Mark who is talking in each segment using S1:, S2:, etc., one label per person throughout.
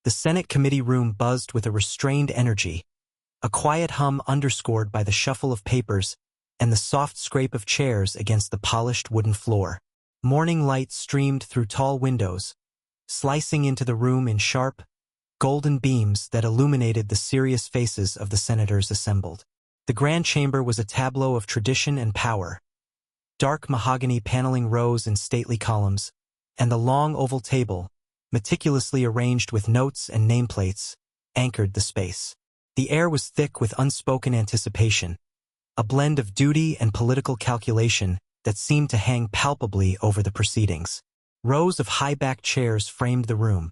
S1: The Senate committee room buzzed with a restrained energy, a quiet hum underscored by the shuffle of papers and the soft scrape of chairs against the polished wooden floor. Morning light streamed through tall windows, slicing into the room in sharp, golden beams that illuminated the serious faces of the senators assembled. The grand chamber was a tableau of tradition and power. Dark mahogany paneling rose in stately columns, and the long oval table, meticulously arranged with notes and nameplates, anchored the space. The air was thick with unspoken anticipation, a blend of duty and political calculation that seemed to hang palpably over the proceedings. Rows of high-backed chairs framed the room,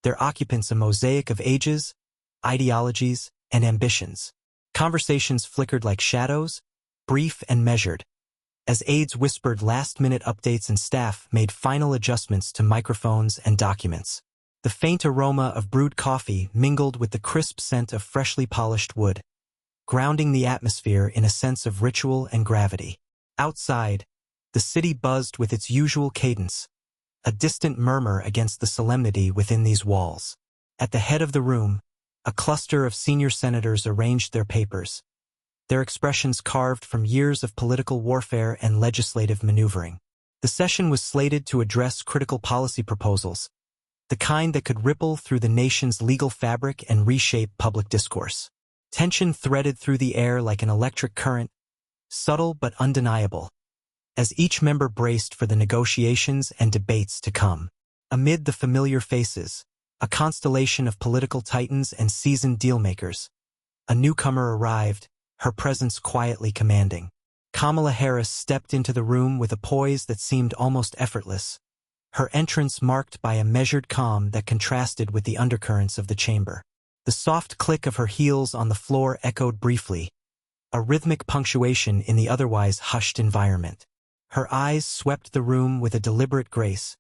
S1: their occupants a mosaic of ages, ideologies, and ambitions. Conversations flickered like shadows, brief and measured, as aides whispered last-minute updates and staff made final adjustments to microphones and documents. The faint aroma of brewed coffee mingled with the crisp scent of freshly polished wood, grounding the atmosphere in a sense of ritual and gravity. Outside, the city buzzed with its usual cadence, a distant murmur against the solemnity within these walls. At the head of the room, a cluster of senior senators arranged their papers, their expressions carved from years of political warfare and legislative maneuvering. The session was slated to address critical policy proposals, the kind that could ripple through the nation's legal fabric and reshape public discourse. Tension threaded through the air like an electric current, subtle but undeniable, as each member braced for the negotiations and debates to come. Amid the familiar faces, a constellation of political titans and seasoned dealmakers, a newcomer arrived, her presence quietly commanding. Kamala Harris stepped into the room with a poise that seemed almost effortless, her entrance marked by a measured calm that contrasted with the undercurrents of the chamber. The soft click of her heels on the floor echoed briefly, a rhythmic punctuation in the otherwise hushed environment. Her eyes swept the room with a deliberate grace,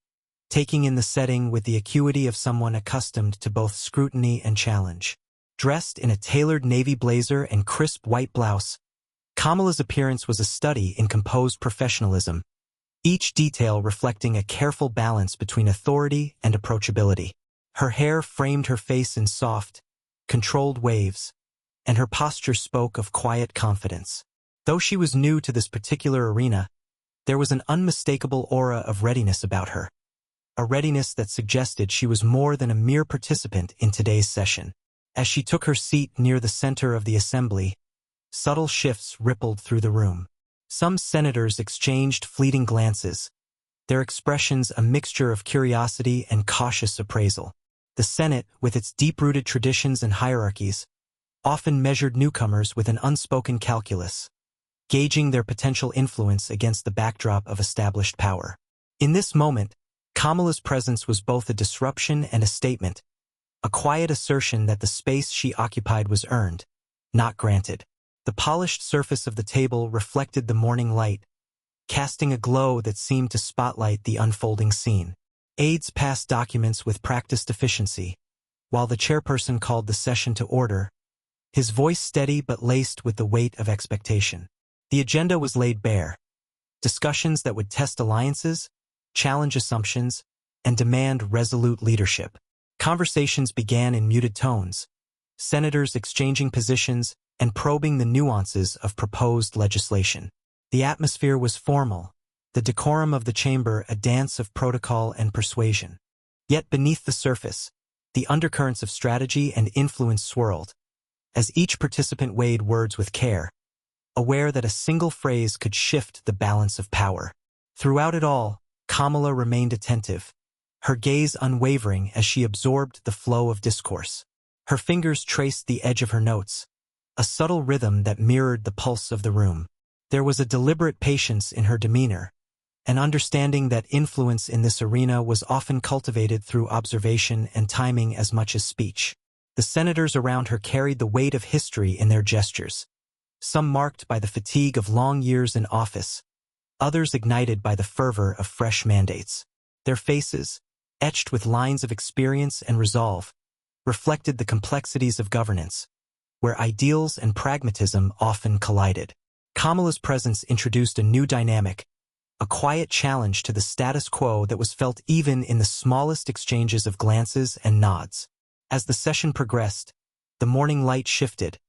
S1: taking in the setting with the acuity of someone accustomed to both scrutiny and challenge. Dressed in a tailored navy blazer and crisp white blouse, Kamala's appearance was a study in composed professionalism, each detail reflecting a careful balance between authority and approachability. Her hair framed her face in soft, controlled waves, and her posture spoke of quiet confidence. Though she was new to this particular arena, there was an unmistakable aura of readiness about her, a readiness that suggested she was more than a mere participant in today's session. As she took her seat near the center of the assembly, subtle shifts rippled through the room. Some senators exchanged fleeting glances, their expressions a mixture of curiosity and cautious appraisal. The Senate, with its deep-rooted traditions and hierarchies, often measured newcomers with an unspoken calculus, gauging their potential influence against the backdrop of established power. In this moment, Kamala's presence was both a disruption and a statement, a quiet assertion that the space she occupied was earned, not granted. The polished surface of the table reflected the morning light, casting a glow that seemed to spotlight the unfolding scene. Aides passed documents with practiced efficiency, while the chairperson called the session to order, his voice steady but laced with the weight of expectation. The agenda was laid bare, discussions that would test alliances, challenge assumptions, and demand resolute leadership. Conversations began in muted tones, senators exchanging positions and probing the nuances of proposed legislation. The atmosphere was formal, the decorum of the chamber a dance of protocol and persuasion. Yet beneath the surface, the undercurrents of strategy and influence swirled, as each participant weighed words with care, aware that a single phrase could shift the balance of power. Throughout it all, Kamala remained attentive, her gaze unwavering as she absorbed the flow of discourse. Her fingers traced the edge of her notes, a subtle rhythm that mirrored the pulse of the room. There was a deliberate patience in her demeanor, an understanding that influence in this arena was often cultivated through observation and timing as much as speech. The senators around her carried the weight of history in their gestures, some marked by the fatigue of long years in office, others ignited by the fervor of fresh mandates. Their faces, etched with lines of experience and resolve, reflected the complexities of governance, where ideals and pragmatism often collided. Kamala's presence introduced a new dynamic, a quiet challenge to the status quo that was felt even in the smallest exchanges of glances and nods. As the session progressed, the morning light shifted,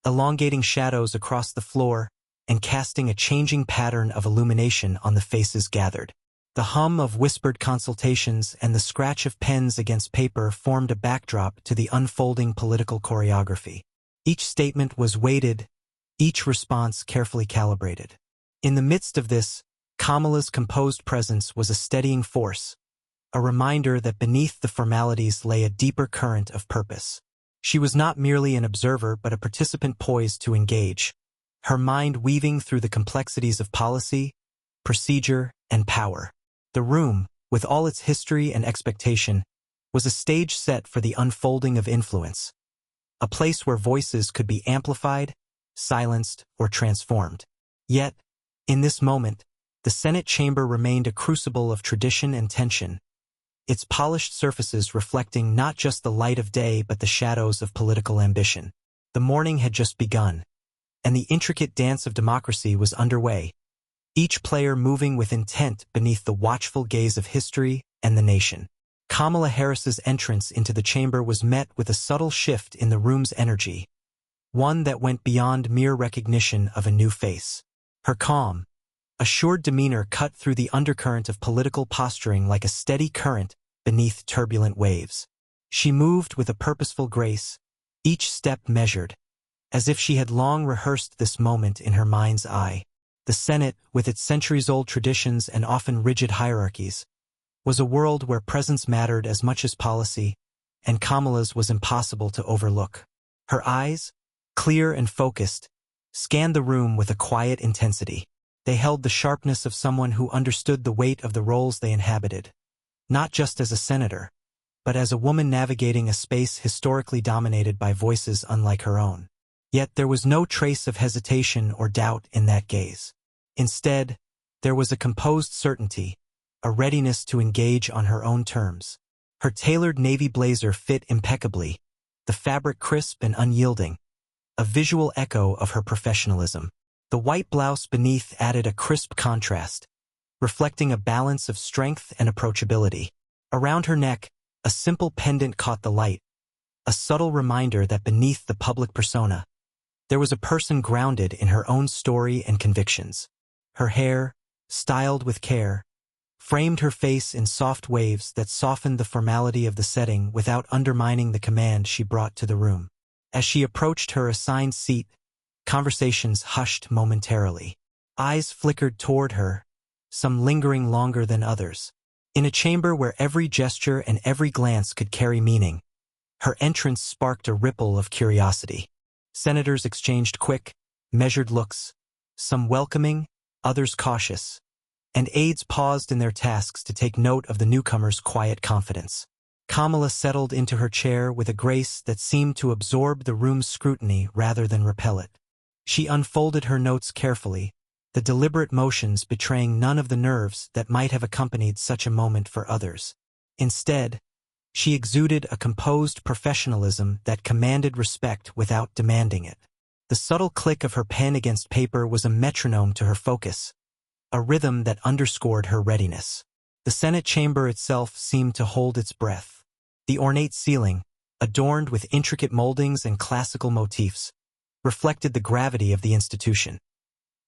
S1: elongating shadows across the floor and casting a changing pattern of illumination on the faces gathered. The hum of whispered consultations and the scratch of pens against paper formed a backdrop to the unfolding political choreography. Each statement was weighted, each response carefully calibrated. In the midst of this, Kamala's composed presence was a steadying force, a reminder that beneath the formalities lay a deeper current of purpose. She was not merely an observer but a participant poised to engage, her mind weaving through the complexities of policy, procedure, and power. The room, with all its history and expectation, was a stage set for the unfolding of influence, a place where voices could be amplified, silenced, or transformed. Yet, in this moment, the Senate chamber remained a crucible of tradition and tension, its polished surfaces reflecting not just the light of day but the shadows of political ambition. The morning had just begun, and the intricate dance of democracy was underway, each player moving with intent beneath the watchful gaze of history and the nation. Kamala Harris's entrance into the chamber was met with a subtle shift in the room's energy, one that went beyond mere recognition of a new face. Her calm, assured demeanor cut through the undercurrent of political posturing like a steady current beneath turbulent waves. She moved with a purposeful grace, each step measured, as if she had long rehearsed this moment in her mind's eye. The Senate, with its centuries-old traditions and often rigid hierarchies, was a world where presence mattered as much as policy, and Kamala's was impossible to overlook. Her eyes, clear and focused, scanned the room with a quiet intensity. They held the sharpness of someone who understood the weight of the roles they inhabited, not just as a senator, but as a woman navigating a space historically dominated by voices unlike her own. Yet there was no trace of hesitation or doubt in that gaze. Instead, there was a composed certainty, a readiness to engage on her own terms. Her tailored navy blazer fit impeccably, the fabric crisp and unyielding, a visual echo of her professionalism. The white blouse beneath added a crisp contrast, reflecting a balance of strength and approachability. Around her neck, a simple pendant caught the light, a subtle reminder that beneath the public persona, there was a person grounded in her own story and convictions. Her hair, styled with care, framed her face in soft waves that softened the formality of the setting without undermining the command she brought to the room. As she approached her assigned seat, conversations hushed momentarily. Eyes flickered toward her, some lingering longer than others. In a chamber where every gesture and every glance could carry meaning, her entrance sparked a ripple of curiosity. Senators exchanged quick, measured looks, some welcoming, others cautious, and aides paused in their tasks to take note of the newcomer's quiet confidence. Kamala settled into her chair with a grace that seemed to absorb the room's scrutiny rather than repel it. She unfolded her notes carefully, the deliberate motions betraying none of the nerves that might have accompanied such a moment for others. Instead, she exuded a composed professionalism that commanded respect without demanding it. The subtle click of her pen against paper was a metronome to her focus, a rhythm that underscored her readiness. The Senate chamber itself seemed to hold its breath. The ornate ceiling, adorned with intricate moldings and classical motifs, reflected the gravity of the institution,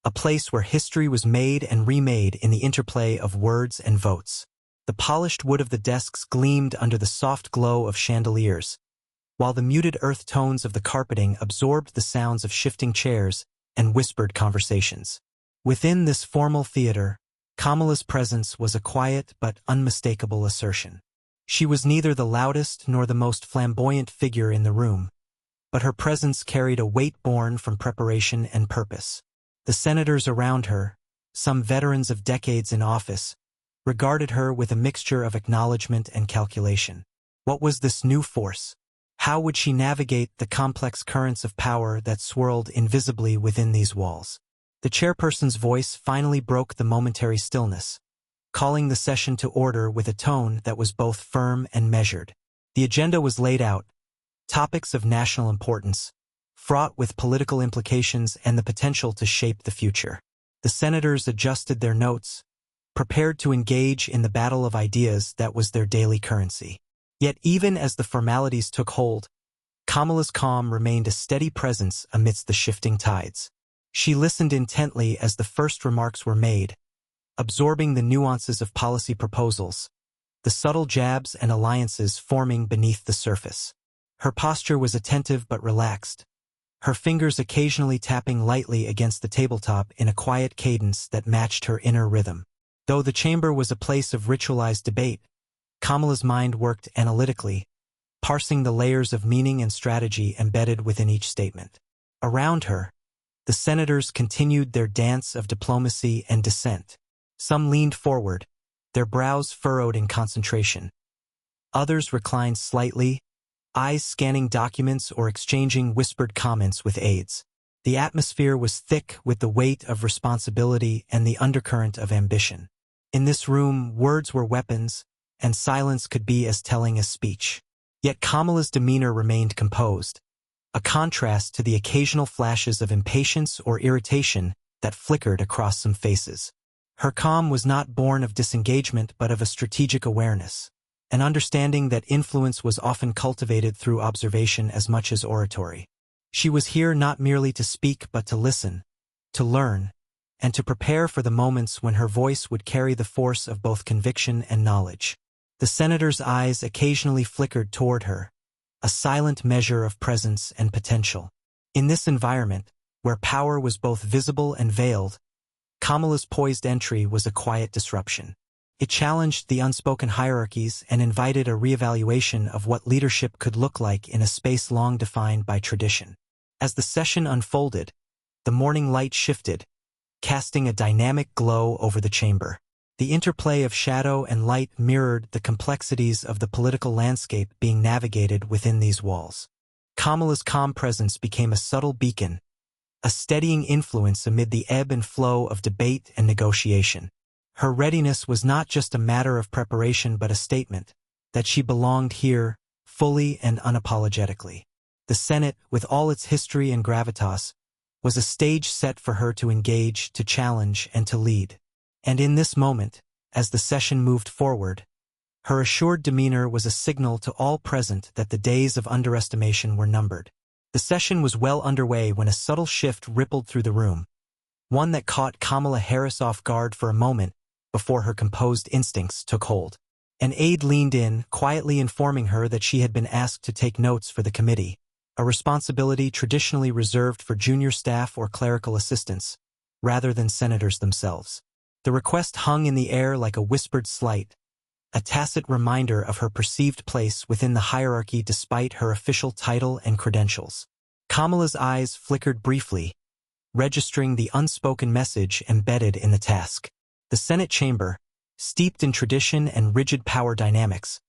S1: a place where history was made and remade in the interplay of words and votes. The polished wood of the desks gleamed under the soft glow of chandeliers, while the muted earth tones of the carpeting absorbed the sounds of shifting chairs and whispered conversations. Within this formal theater, Kamala's presence was a quiet but unmistakable assertion. She was neither the loudest nor the most flamboyant figure in the room, but her presence carried a weight born from preparation and purpose. The senators around her, some veterans of decades in office, regarded her with a mixture of acknowledgement and calculation. What was this new force? How would she navigate the complex currents of power that swirled invisibly within these walls? The chairperson's voice finally broke the momentary stillness, calling the session to order with a tone that was both firm and measured. The agenda was laid out, topics of national importance, fraught with political implications and the potential to shape the future. The senators adjusted their notes, prepared to engage in the battle of ideas that was their daily currency. Yet even as the formalities took hold, Kamala's calm remained a steady presence amidst the shifting tides. She listened intently as the first remarks were made, absorbing the nuances of policy proposals, the subtle jabs and alliances forming beneath the surface. Her posture was attentive but relaxed, her fingers occasionally tapping lightly against the tabletop in a quiet cadence that matched her inner rhythm. Though the chamber was a place of ritualized debate, Kamala's mind worked analytically, parsing the layers of meaning and strategy embedded within each statement. Around her, the senators continued their dance of diplomacy and dissent. Some leaned forward, their brows furrowed in concentration. Others reclined slightly, eyes scanning documents or exchanging whispered comments with aides. The atmosphere was thick with the weight of responsibility and the undercurrent of ambition. In this room, words were weapons, and silence could be as telling as speech. Yet Kamala's demeanor remained composed, a contrast to the occasional flashes of impatience or irritation that flickered across some faces. Her calm was not born of disengagement but of a strategic awareness, an understanding that influence was often cultivated through observation as much as oratory. She was here not merely to speak but to listen, to learn, and to prepare for the moments when her voice would carry the force of both conviction and knowledge. The senator's eyes occasionally flickered toward her, a silent measure of presence and potential. In this environment, where power was both visible and veiled, Kamala's poised entry was a quiet disruption. It challenged the unspoken hierarchies and invited a reevaluation of what leadership could look like in a space long defined by tradition. As the session unfolded, the morning light shifted, casting a dynamic glow over the chamber. The interplay of shadow and light mirrored the complexities of the political landscape being navigated within these walls. Kamala's calm presence became a subtle beacon, a steadying influence amid the ebb and flow of debate and negotiation. Her readiness was not just a matter of preparation but a statement that she belonged here fully and unapologetically. The Senate, with all its history and gravitas, was a stage set for her to engage, to challenge, and to lead. And in this moment, as the session moved forward, her assured demeanor was a signal to all present that the days of underestimation were numbered. The session was well underway when a subtle shift rippled through the room, one that caught Kamala Harris off guard for a moment before her composed instincts took hold. An aide leaned in, quietly informing her that she had been asked to take notes for the committee, a responsibility traditionally reserved for junior staff or clerical assistants, rather than senators themselves. The request hung in the air like a whispered slight, a tacit reminder of her perceived place within the hierarchy despite her official title and credentials. Kamala's eyes flickered briefly, registering the unspoken message embedded in the task. The Senate chamber, steeped in tradition and rigid power dynamics,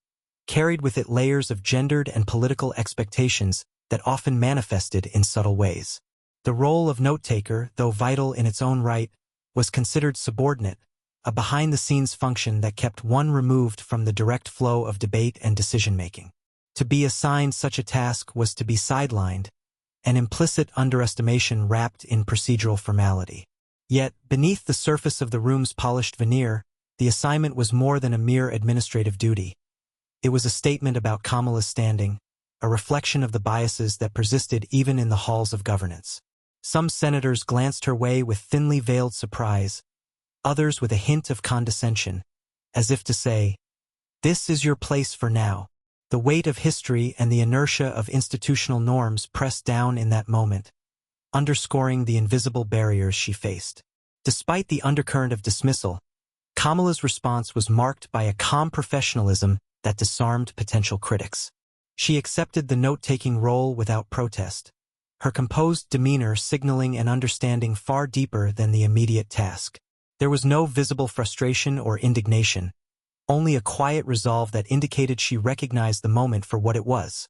S1: carried with it layers of gendered and political expectations that often manifested in subtle ways. The role of note-taker, though vital in its own right, was considered subordinate, a behind-the-scenes function that kept one removed from the direct flow of debate and decision-making. To be assigned such a task was to be sidelined, an implicit underestimation wrapped in procedural formality. Yet, beneath the surface of the room's polished veneer, the assignment was more than a mere administrative duty. It was a statement about Kamala's standing, a reflection of the biases that persisted even in the halls of governance. Some senators glanced her way with thinly veiled surprise, others with a hint of condescension, as if to say, "This is your place for now." The weight of history and the inertia of institutional norms pressed down in that moment, underscoring the invisible barriers she faced. Despite the undercurrent of dismissal, Kamala's response was marked by a calm professionalism that disarmed potential critics. She accepted the note-taking role without protest, her composed demeanor signaling an understanding far deeper than the immediate task. There was no visible frustration or indignation, only a quiet resolve that indicated she recognized the moment for what it was,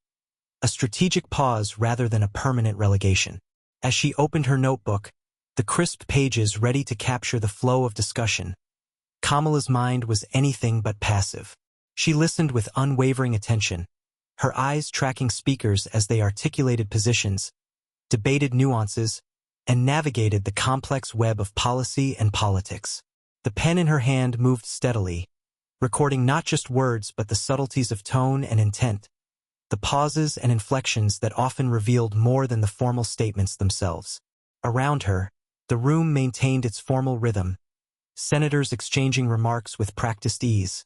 S1: a strategic pause rather than a permanent relegation. As she opened her notebook, the crisp pages ready to capture the flow of discussion, Kamala's mind was anything but passive. She listened with unwavering attention, her eyes tracking speakers as they articulated positions, debated nuances, and navigated the complex web of policy and politics. The pen in her hand moved steadily, recording not just words but the subtleties of tone and intent, the pauses and inflections that often revealed more than the formal statements themselves. Around her, the room maintained its formal rhythm, senators exchanging remarks with practiced ease,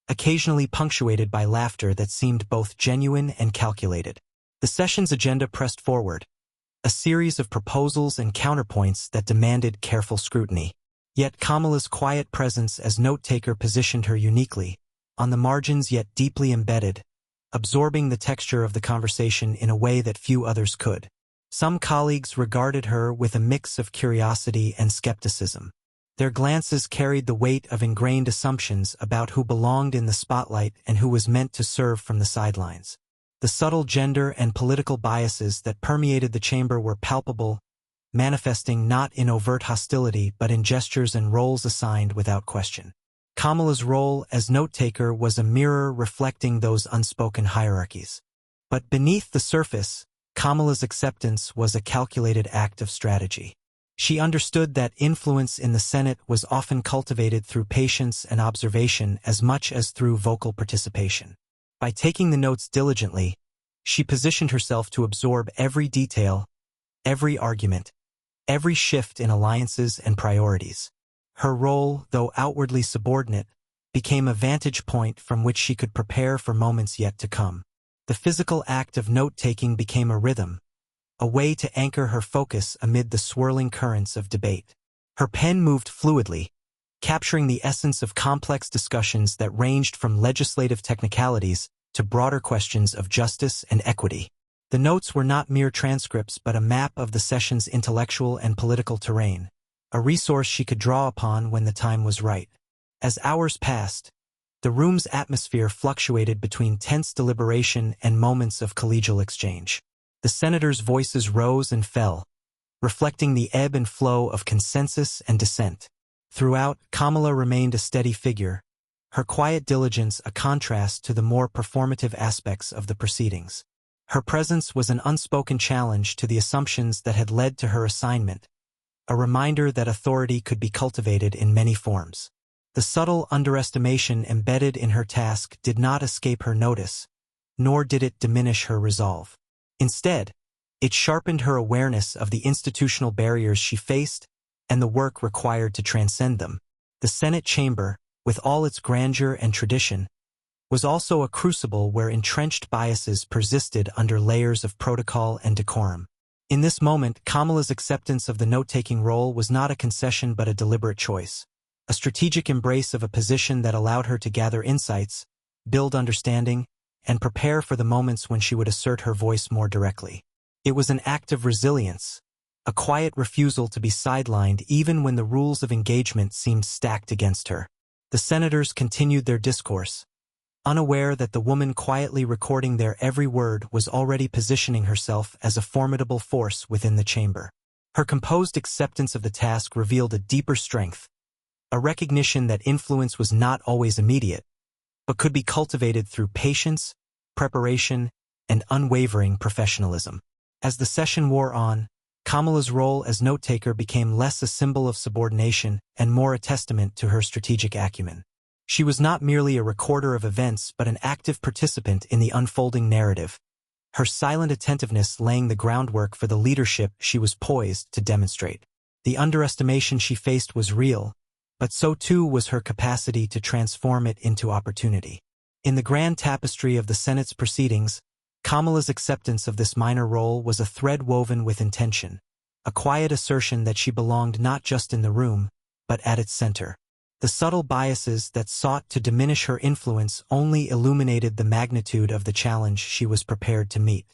S1: occasionally punctuated by laughter that seemed both genuine and calculated. The session's agenda pressed forward, a series of proposals and counterpoints that demanded careful scrutiny. Yet Kamala's quiet presence as note-taker positioned her uniquely, on the margins yet deeply embedded, absorbing the texture of the conversation in a way that few others could. Some colleagues regarded her with a mix of curiosity and skepticism. Their glances carried the weight of ingrained assumptions about who belonged in the spotlight and who was meant to serve from the sidelines. The subtle gender and political biases that permeated the chamber were palpable, manifesting not in overt hostility but in gestures and roles assigned without question. Kamala's role as note-taker was a mirror reflecting those unspoken hierarchies. But beneath the surface, Kamala's acceptance was a calculated act of strategy. She understood that influence in the Senate was often cultivated through patience and observation as much as through vocal participation. By taking the notes diligently, she positioned herself to absorb every detail, every argument, every shift in alliances and priorities. Her role, though outwardly subordinate, became a vantage point from which she could prepare for moments yet to come. The physical act of note-taking became a rhythm, a way to anchor her focus amid the swirling currents of debate. Her pen moved fluidly, capturing the essence of complex discussions that ranged from legislative technicalities to broader questions of justice and equity. The notes were not mere transcripts but a map of the session's intellectual and political terrain, a resource she could draw upon when the time was right. As hours passed, the room's atmosphere fluctuated between tense deliberation and moments of collegial exchange. The senators' voices rose and fell, reflecting the ebb and flow of consensus and dissent. Throughout, Kamala remained a steady figure, her quiet diligence a contrast to the more performative aspects of the proceedings. Her presence was an unspoken challenge to the assumptions that had led to her assignment, a reminder that authority could be cultivated in many forms. The subtle underestimation embedded in her task did not escape her notice, nor did it diminish her resolve. Instead, it sharpened her awareness of the institutional barriers she faced and the work required to transcend them. The Senate chamber, with all its grandeur and tradition, was also a crucible where entrenched biases persisted under layers of protocol and decorum. In this moment, Kamala's acceptance of the note-taking role was not a concession but a deliberate choice, a strategic embrace of a position that allowed her to gather insights, build understanding, and prepare for the moments when she would assert her voice more directly. It was an act of resilience, a quiet refusal to be sidelined even when the rules of engagement seemed stacked against her. The senators continued their discourse, unaware that the woman quietly recording their every word was already positioning herself as a formidable force within the chamber. Her composed acceptance of the task revealed a deeper strength, a recognition that influence was not always immediate, but could be cultivated through patience, preparation, and unwavering professionalism. As the session wore on, Kamala's role as note-taker became less a symbol of subordination and more a testament to her strategic acumen. She was not merely a recorder of events but an active participant in the unfolding narrative, her silent attentiveness laying the groundwork for the leadership she was poised to demonstrate. The underestimation she faced was real, but so too was her capacity to transform it into opportunity. In the grand tapestry of the Senate's proceedings, Kamala's acceptance of this minor role was a thread woven with intention, a quiet assertion that she belonged not just in the room, but at its center. The subtle biases that sought to diminish her influence only illuminated the magnitude of the challenge she was prepared to meet.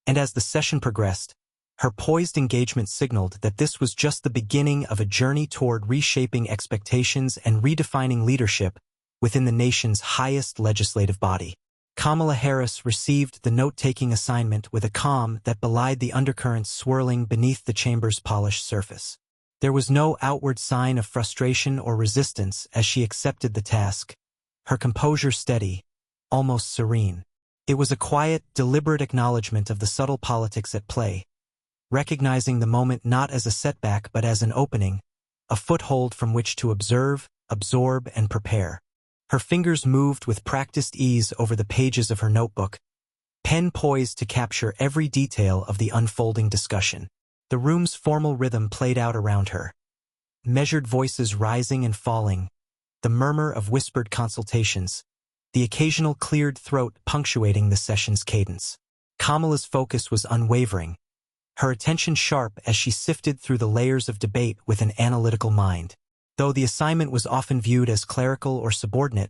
S1: And as the session progressed, her poised engagement signaled that this was just the beginning of a journey toward reshaping expectations and redefining leadership within the nation's highest legislative body. Kamala Harris received the note-taking assignment with a calm that belied the undercurrents swirling beneath the chamber's polished surface. There was no outward sign of frustration or resistance as she accepted the task, her composure steady, almost serene. It was a quiet, deliberate acknowledgement of the subtle politics at play, recognizing the moment not as a setback but as an opening, a foothold from which to observe, absorb, and prepare. Her fingers moved with practiced ease over the pages of her notebook, pen poised to capture every detail of the unfolding discussion. The room's formal rhythm played out around her, measured voices rising and falling, the murmur of whispered consultations, the occasional cleared throat punctuating the session's cadence. Kamala's focus was unwavering, her attention sharp as she sifted through the layers of debate with an analytical mind. Though the assignment was often viewed as clerical or subordinate,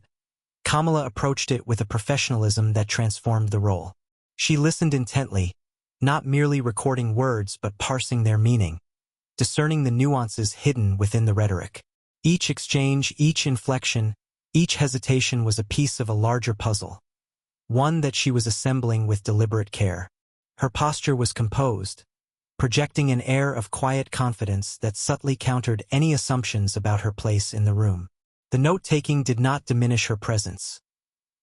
S1: Kamala approached it with a professionalism that transformed the role. She listened intently, not merely recording words but parsing their meaning, discerning the nuances hidden within the rhetoric. Each exchange, each inflection, each hesitation was a piece of a larger puzzle, one that she was assembling with deliberate care. Her posture was composed, projecting an air of quiet confidence that subtly countered any assumptions about her place in the room. The note-taking did not diminish her presence.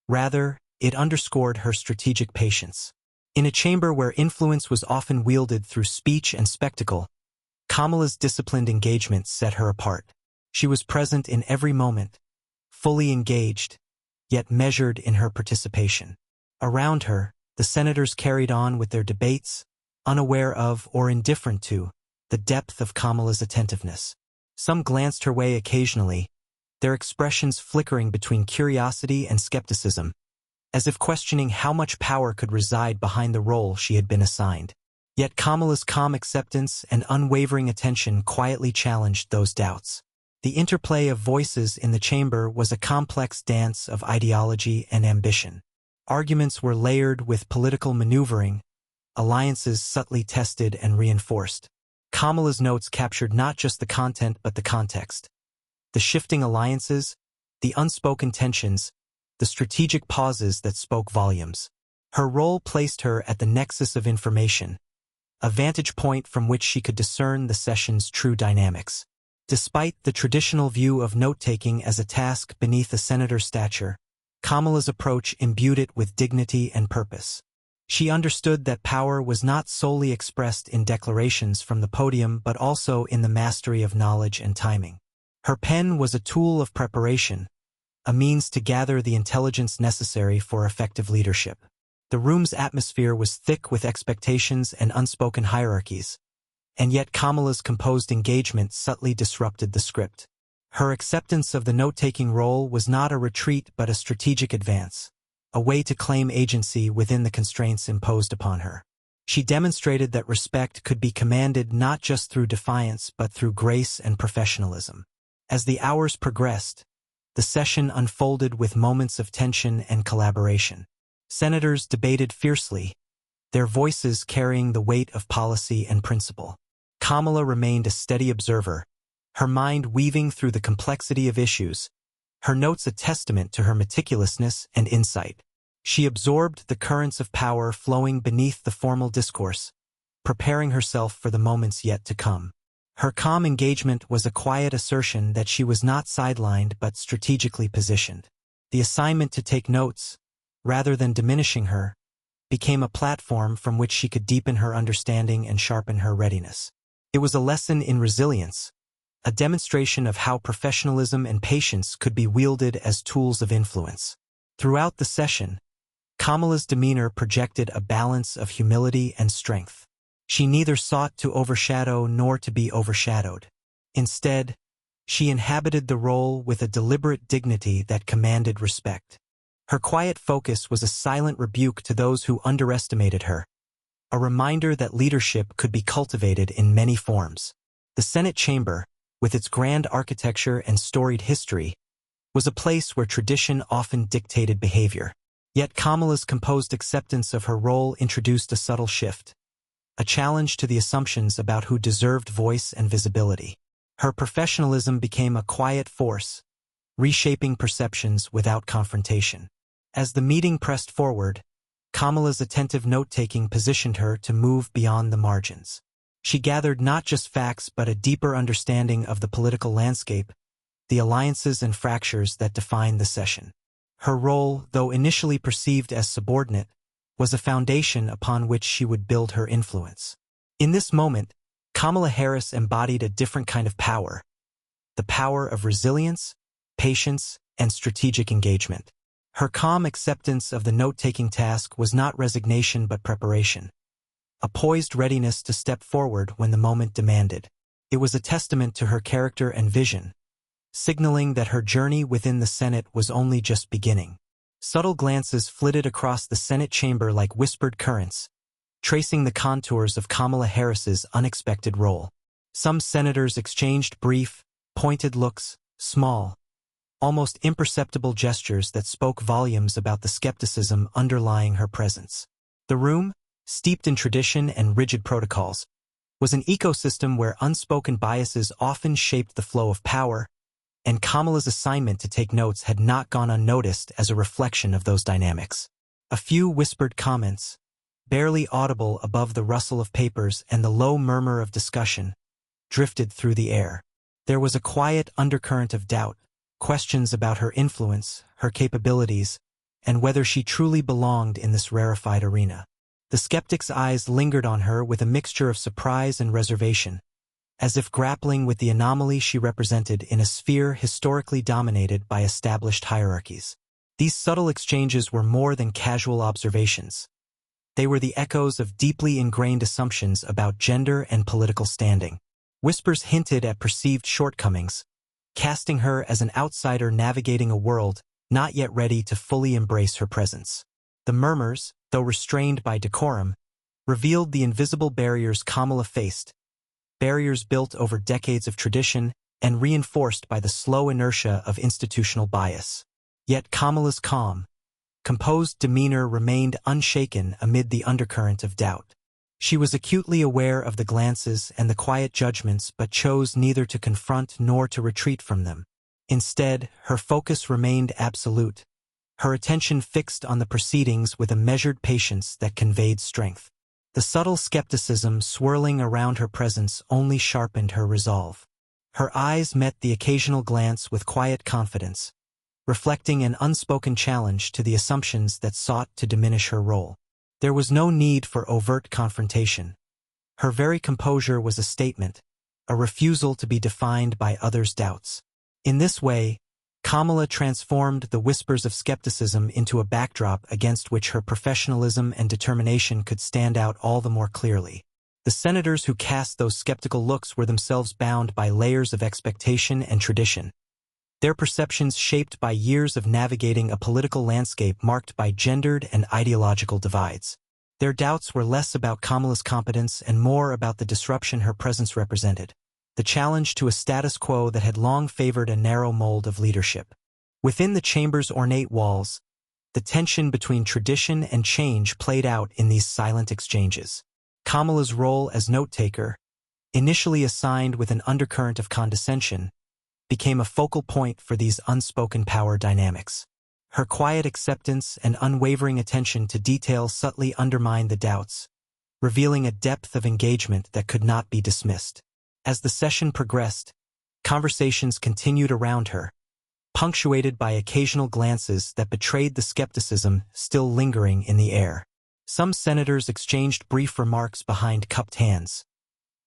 S1: Rather, it underscored her strategic patience. In a chamber where influence was often wielded through speech and spectacle, Kamala's disciplined engagement set her apart. She was present in every moment, fully engaged, yet measured in her participation. Around her, the senators carried on with their debates, unaware of or indifferent to the depth of Kamala's attentiveness. Some glanced her way occasionally, their expressions flickering between curiosity and skepticism, as if questioning how much power could reside behind the role she had been assigned. Yet Kamala's calm acceptance and unwavering attention quietly challenged those doubts. The interplay of voices in the chamber was a complex dance of ideology and ambition. Arguments were layered with political maneuvering, alliances subtly tested and reinforced. Kamala's notes captured not just the content but the context. The shifting alliances, the unspoken tensions, the strategic pauses that spoke volumes. Her role placed her at the nexus of information, a vantage point from which she could discern the session's true dynamics. Despite the traditional view of note-taking as a task beneath a senator's stature, Kamala's approach imbued it with dignity and purpose. She understood that power was not solely expressed in declarations from the podium but also in the mastery of knowledge and timing. Her pen was a tool of preparation, a means to gather the intelligence necessary for effective leadership. The room's atmosphere was thick with expectations and unspoken hierarchies, and yet Kamala's composed engagement subtly disrupted the script. Her acceptance of the note-taking role was not a retreat but a strategic advance, a way to claim agency within the constraints imposed upon her. She demonstrated that respect could be commanded not just through defiance but through grace and professionalism. As the hours progressed, the session unfolded with moments of tension and collaboration. Senators debated fiercely, their voices carrying the weight of policy and principle. Kamala remained a steady observer, her mind weaving through the complexity of issues, her notes a testament to her meticulousness and insight. She absorbed the currents of power flowing beneath the formal discourse, preparing herself for the moments yet to come. Her calm engagement was a quiet assertion that she was not sidelined but strategically positioned. The assignment to take notes, rather than diminishing her, became a platform from which she could deepen her understanding and sharpen her readiness. It was a lesson in resilience, a demonstration of how professionalism and patience could be wielded as tools of influence. Throughout the session, Kamala's demeanor projected a balance of humility and strength. She neither sought to overshadow nor to be overshadowed. Instead, she inhabited the role with a deliberate dignity that commanded respect. Her quiet focus was a silent rebuke to those who underestimated her, a reminder that leadership could be cultivated in many forms. The Senate chamber, with its grand architecture and storied history, was a place where tradition often dictated behavior. Yet Kamala's composed acceptance of her role introduced a subtle shift, a challenge to the assumptions about who deserved voice and visibility. Her professionalism became a quiet force, reshaping perceptions without confrontation. As the meeting pressed forward, Kamala's attentive note-taking positioned her to move beyond the margins. She gathered not just facts but a deeper understanding of the political landscape, the alliances and fractures that define the session. Her role, though initially perceived as subordinate, was a foundation upon which she would build her influence. In this moment, Kamala Harris embodied a different kind of power, the power of resilience, patience, and strategic engagement. Her calm acceptance of the note-taking task was not resignation but preparation, a poised readiness to step forward when the moment demanded. It was a testament to her character and vision, signaling that her journey within the Senate was only just beginning. Subtle glances flitted across the Senate chamber like whispered currents, tracing the contours of Kamala Harris's unexpected role. Some senators exchanged brief, pointed looks, small, almost imperceptible gestures that spoke volumes about the skepticism underlying her presence. The room, steeped in tradition and rigid protocols, was an ecosystem where unspoken biases often shaped the flow of power, and Kamala's assignment to take notes had not gone unnoticed as a reflection of those dynamics. A few whispered comments, barely audible above the rustle of papers and the low murmur of discussion, drifted through the air. There was a quiet undercurrent of doubt, questions about her influence, her capabilities, and whether she truly belonged in this rarefied arena. The skeptic's eyes lingered on her with a mixture of surprise and reservation, as if grappling with the anomaly she represented in a sphere historically dominated by established hierarchies. These subtle exchanges were more than casual observations. They were the echoes of deeply ingrained assumptions about gender and political standing. Whispers hinted at perceived shortcomings, casting her as an outsider navigating a world not yet ready to fully embrace her presence. The murmurs, though restrained by decorum, revealed the invisible barriers Kamala faced, barriers built over decades of tradition and reinforced by the slow inertia of institutional bias. Yet Kamala's calm, composed demeanor remained unshaken amid the undercurrent of doubt. She was acutely aware of the glances and the quiet judgments but chose neither to confront nor to retreat from them. Instead, her focus remained absolute, her attention fixed on the proceedings with a measured patience that conveyed strength. The subtle skepticism swirling around her presence only sharpened her resolve. Her eyes met the occasional glance with quiet confidence, reflecting an unspoken challenge to the assumptions that sought to diminish her role. There was no need for overt confrontation. Her very composure was a statement, a refusal to be defined by others' doubts. In this way, Kamala transformed the whispers of skepticism into a backdrop against which her professionalism and determination could stand out all the more clearly. The senators who cast those skeptical looks were themselves bound by layers of expectation and tradition, their perceptions shaped by years of navigating a political landscape marked by gendered and ideological divides. Their doubts were less about Kamala's competence and more about the disruption her presence represented, the challenge to a status quo that had long favored a narrow mold of leadership. Within the chamber's ornate walls, the tension between tradition and change played out in these silent exchanges. Kamala's role as note-taker, initially assigned with an undercurrent of condescension, became a focal point for these unspoken power dynamics. Her quiet acceptance and unwavering attention to detail subtly undermined the doubts, revealing a depth of engagement that could not be dismissed. As the session progressed, conversations continued around her, punctuated by occasional glances that betrayed the skepticism still lingering in the air. Some senators exchanged brief remarks behind cupped hands,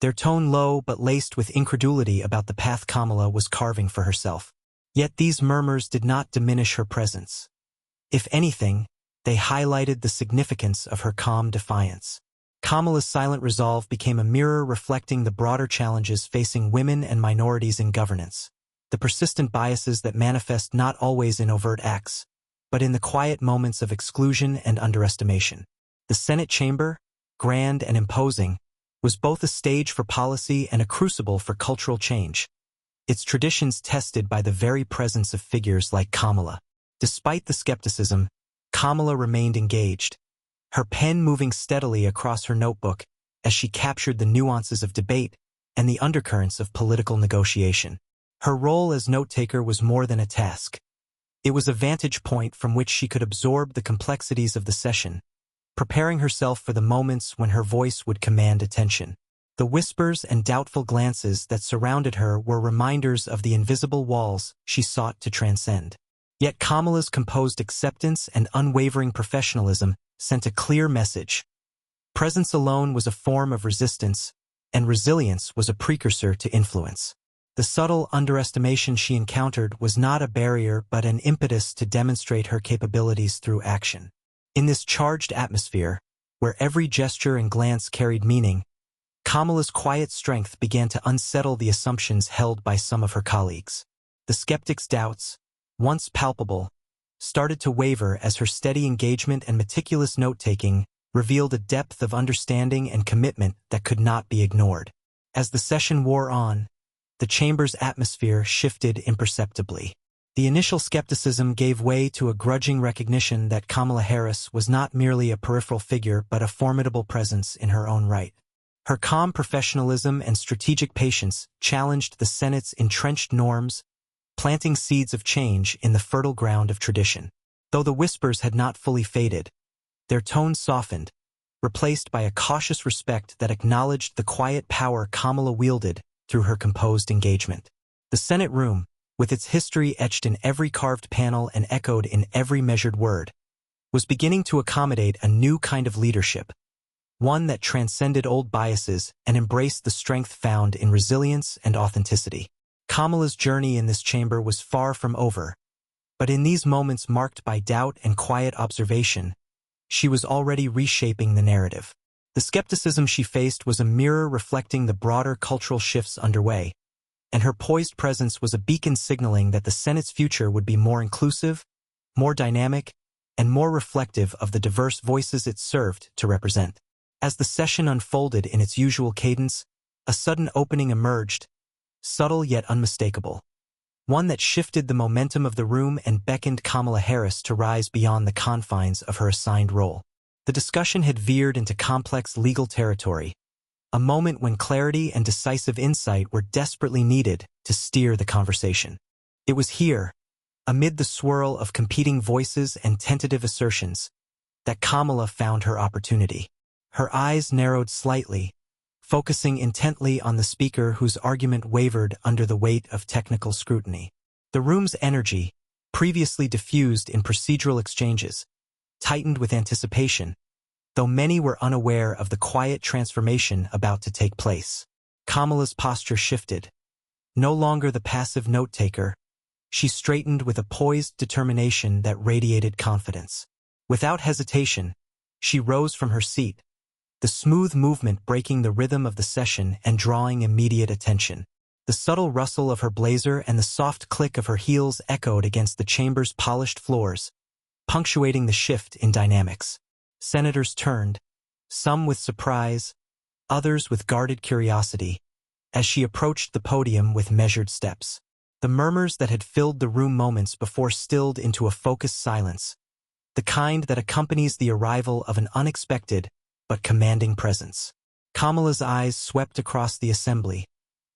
S1: their tone low but laced with incredulity about the path Kamala was carving for herself. Yet these murmurs did not diminish her presence. If anything, they highlighted the significance of her calm defiance. Kamala's silent resolve became a mirror reflecting the broader challenges facing women and minorities in governance, the persistent biases that manifest not always in overt acts, but in the quiet moments of exclusion and underestimation. The Senate chamber, grand and imposing, was both a stage for policy and a crucible for cultural change, its traditions tested by the very presence of figures like Kamala. Despite the skepticism, Kamala remained engaged, her pen moving steadily across her notebook as she captured the nuances of debate and the undercurrents of political negotiation. Her role as note-taker was more than a task. It was a vantage point from which she could absorb the complexities of the session, preparing herself for the moments when her voice would command attention. The whispers and doubtful glances that surrounded her were reminders of the invisible walls she sought to transcend. Yet Kamala's composed acceptance and unwavering professionalism sent a clear message. Presence alone was a form of resistance, and resilience was a precursor to influence. The subtle underestimation she encountered was not a barrier but an impetus to demonstrate her capabilities through action. In this charged atmosphere, where every gesture and glance carried meaning, Kamala's quiet strength began to unsettle the assumptions held by some of her colleagues. The skeptics' doubts, once palpable, started to waver as her steady engagement and meticulous note-taking revealed a depth of understanding and commitment that could not be ignored. As the session wore on, the chamber's atmosphere shifted imperceptibly. The initial skepticism gave way to a grudging recognition that Kamala Harris was not merely a peripheral figure but a formidable presence in her own right. Her calm professionalism and strategic patience challenged the Senate's entrenched norms, planting seeds of change in the fertile ground of tradition. Though the whispers had not fully faded, their tones softened, replaced by a cautious respect that acknowledged the quiet power Kamala wielded through her composed engagement. The Senate room, with its history etched in every carved panel and echoed in every measured word, was beginning to accommodate a new kind of leadership, one that transcended old biases and embraced the strength found in resilience and authenticity. Kamala's journey in this chamber was far from over, but in these moments marked by doubt and quiet observation, she was already reshaping the narrative. The skepticism she faced was a mirror reflecting the broader cultural shifts underway, and her poised presence was a beacon signaling that the Senate's future would be more inclusive, more dynamic, and more reflective of the diverse voices it served to represent. As the session unfolded in its usual cadence, a sudden opening emerged, subtle yet unmistakable, one that shifted the momentum of the room and beckoned Kamala Harris to rise beyond the confines of her assigned role. The discussion had veered into complex legal territory, a moment when clarity and decisive insight were desperately needed to steer the conversation. It was here, amid the swirl of competing voices and tentative assertions, that Kamala found her opportunity. Her eyes narrowed slightly, focusing intently on the speaker whose argument wavered under the weight of technical scrutiny. The room's energy, previously diffused in procedural exchanges, tightened with anticipation, though many were unaware of the quiet transformation about to take place. Kamala's posture shifted. No longer the passive note-taker, she straightened with a poised determination that radiated confidence. Without hesitation, she rose from her seat, the smooth movement breaking the rhythm of the session and drawing immediate attention. The subtle rustle of her blazer and the soft click of her heels echoed against the chamber's polished floors, punctuating the shift in dynamics. Senators turned, some with surprise, others with guarded curiosity, as she approached the podium with measured steps. The murmurs that had filled the room moments before stilled into a focused silence, the kind that accompanies the arrival of an unexpected but commanding presence. Kamala's eyes swept across the assembly,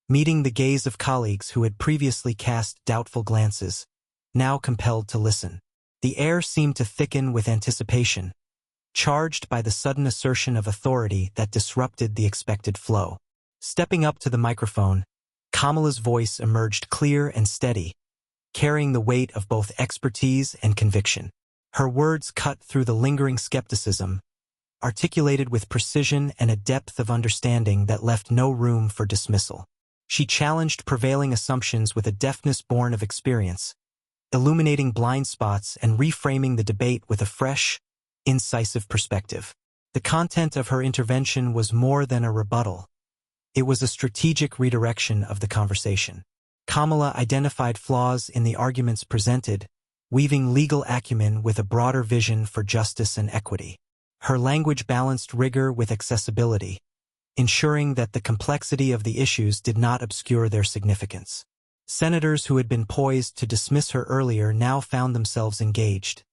S1: meeting the gaze of colleagues who had previously cast doubtful glances, now compelled to listen. The air seemed to thicken with anticipation, charged by the sudden assertion of authority that disrupted the expected flow. Stepping up to the microphone, Kamala's voice emerged clear and steady, carrying the weight of both expertise and conviction. Her words cut through the lingering skepticism, articulated with precision and a depth of understanding that left no room for dismissal. She challenged prevailing assumptions with a deftness born of experience, illuminating blind spots and reframing the debate with a fresh, incisive perspective. The content of her intervention was more than a rebuttal. It was a strategic redirection of the conversation. Kamala identified flaws in the arguments presented, weaving legal acumen with a broader vision for justice and equity. Her language balanced rigor with accessibility, ensuring that the complexity of the issues did not obscure their significance. Senators who had been poised to dismiss her earlier now found themselves engaged,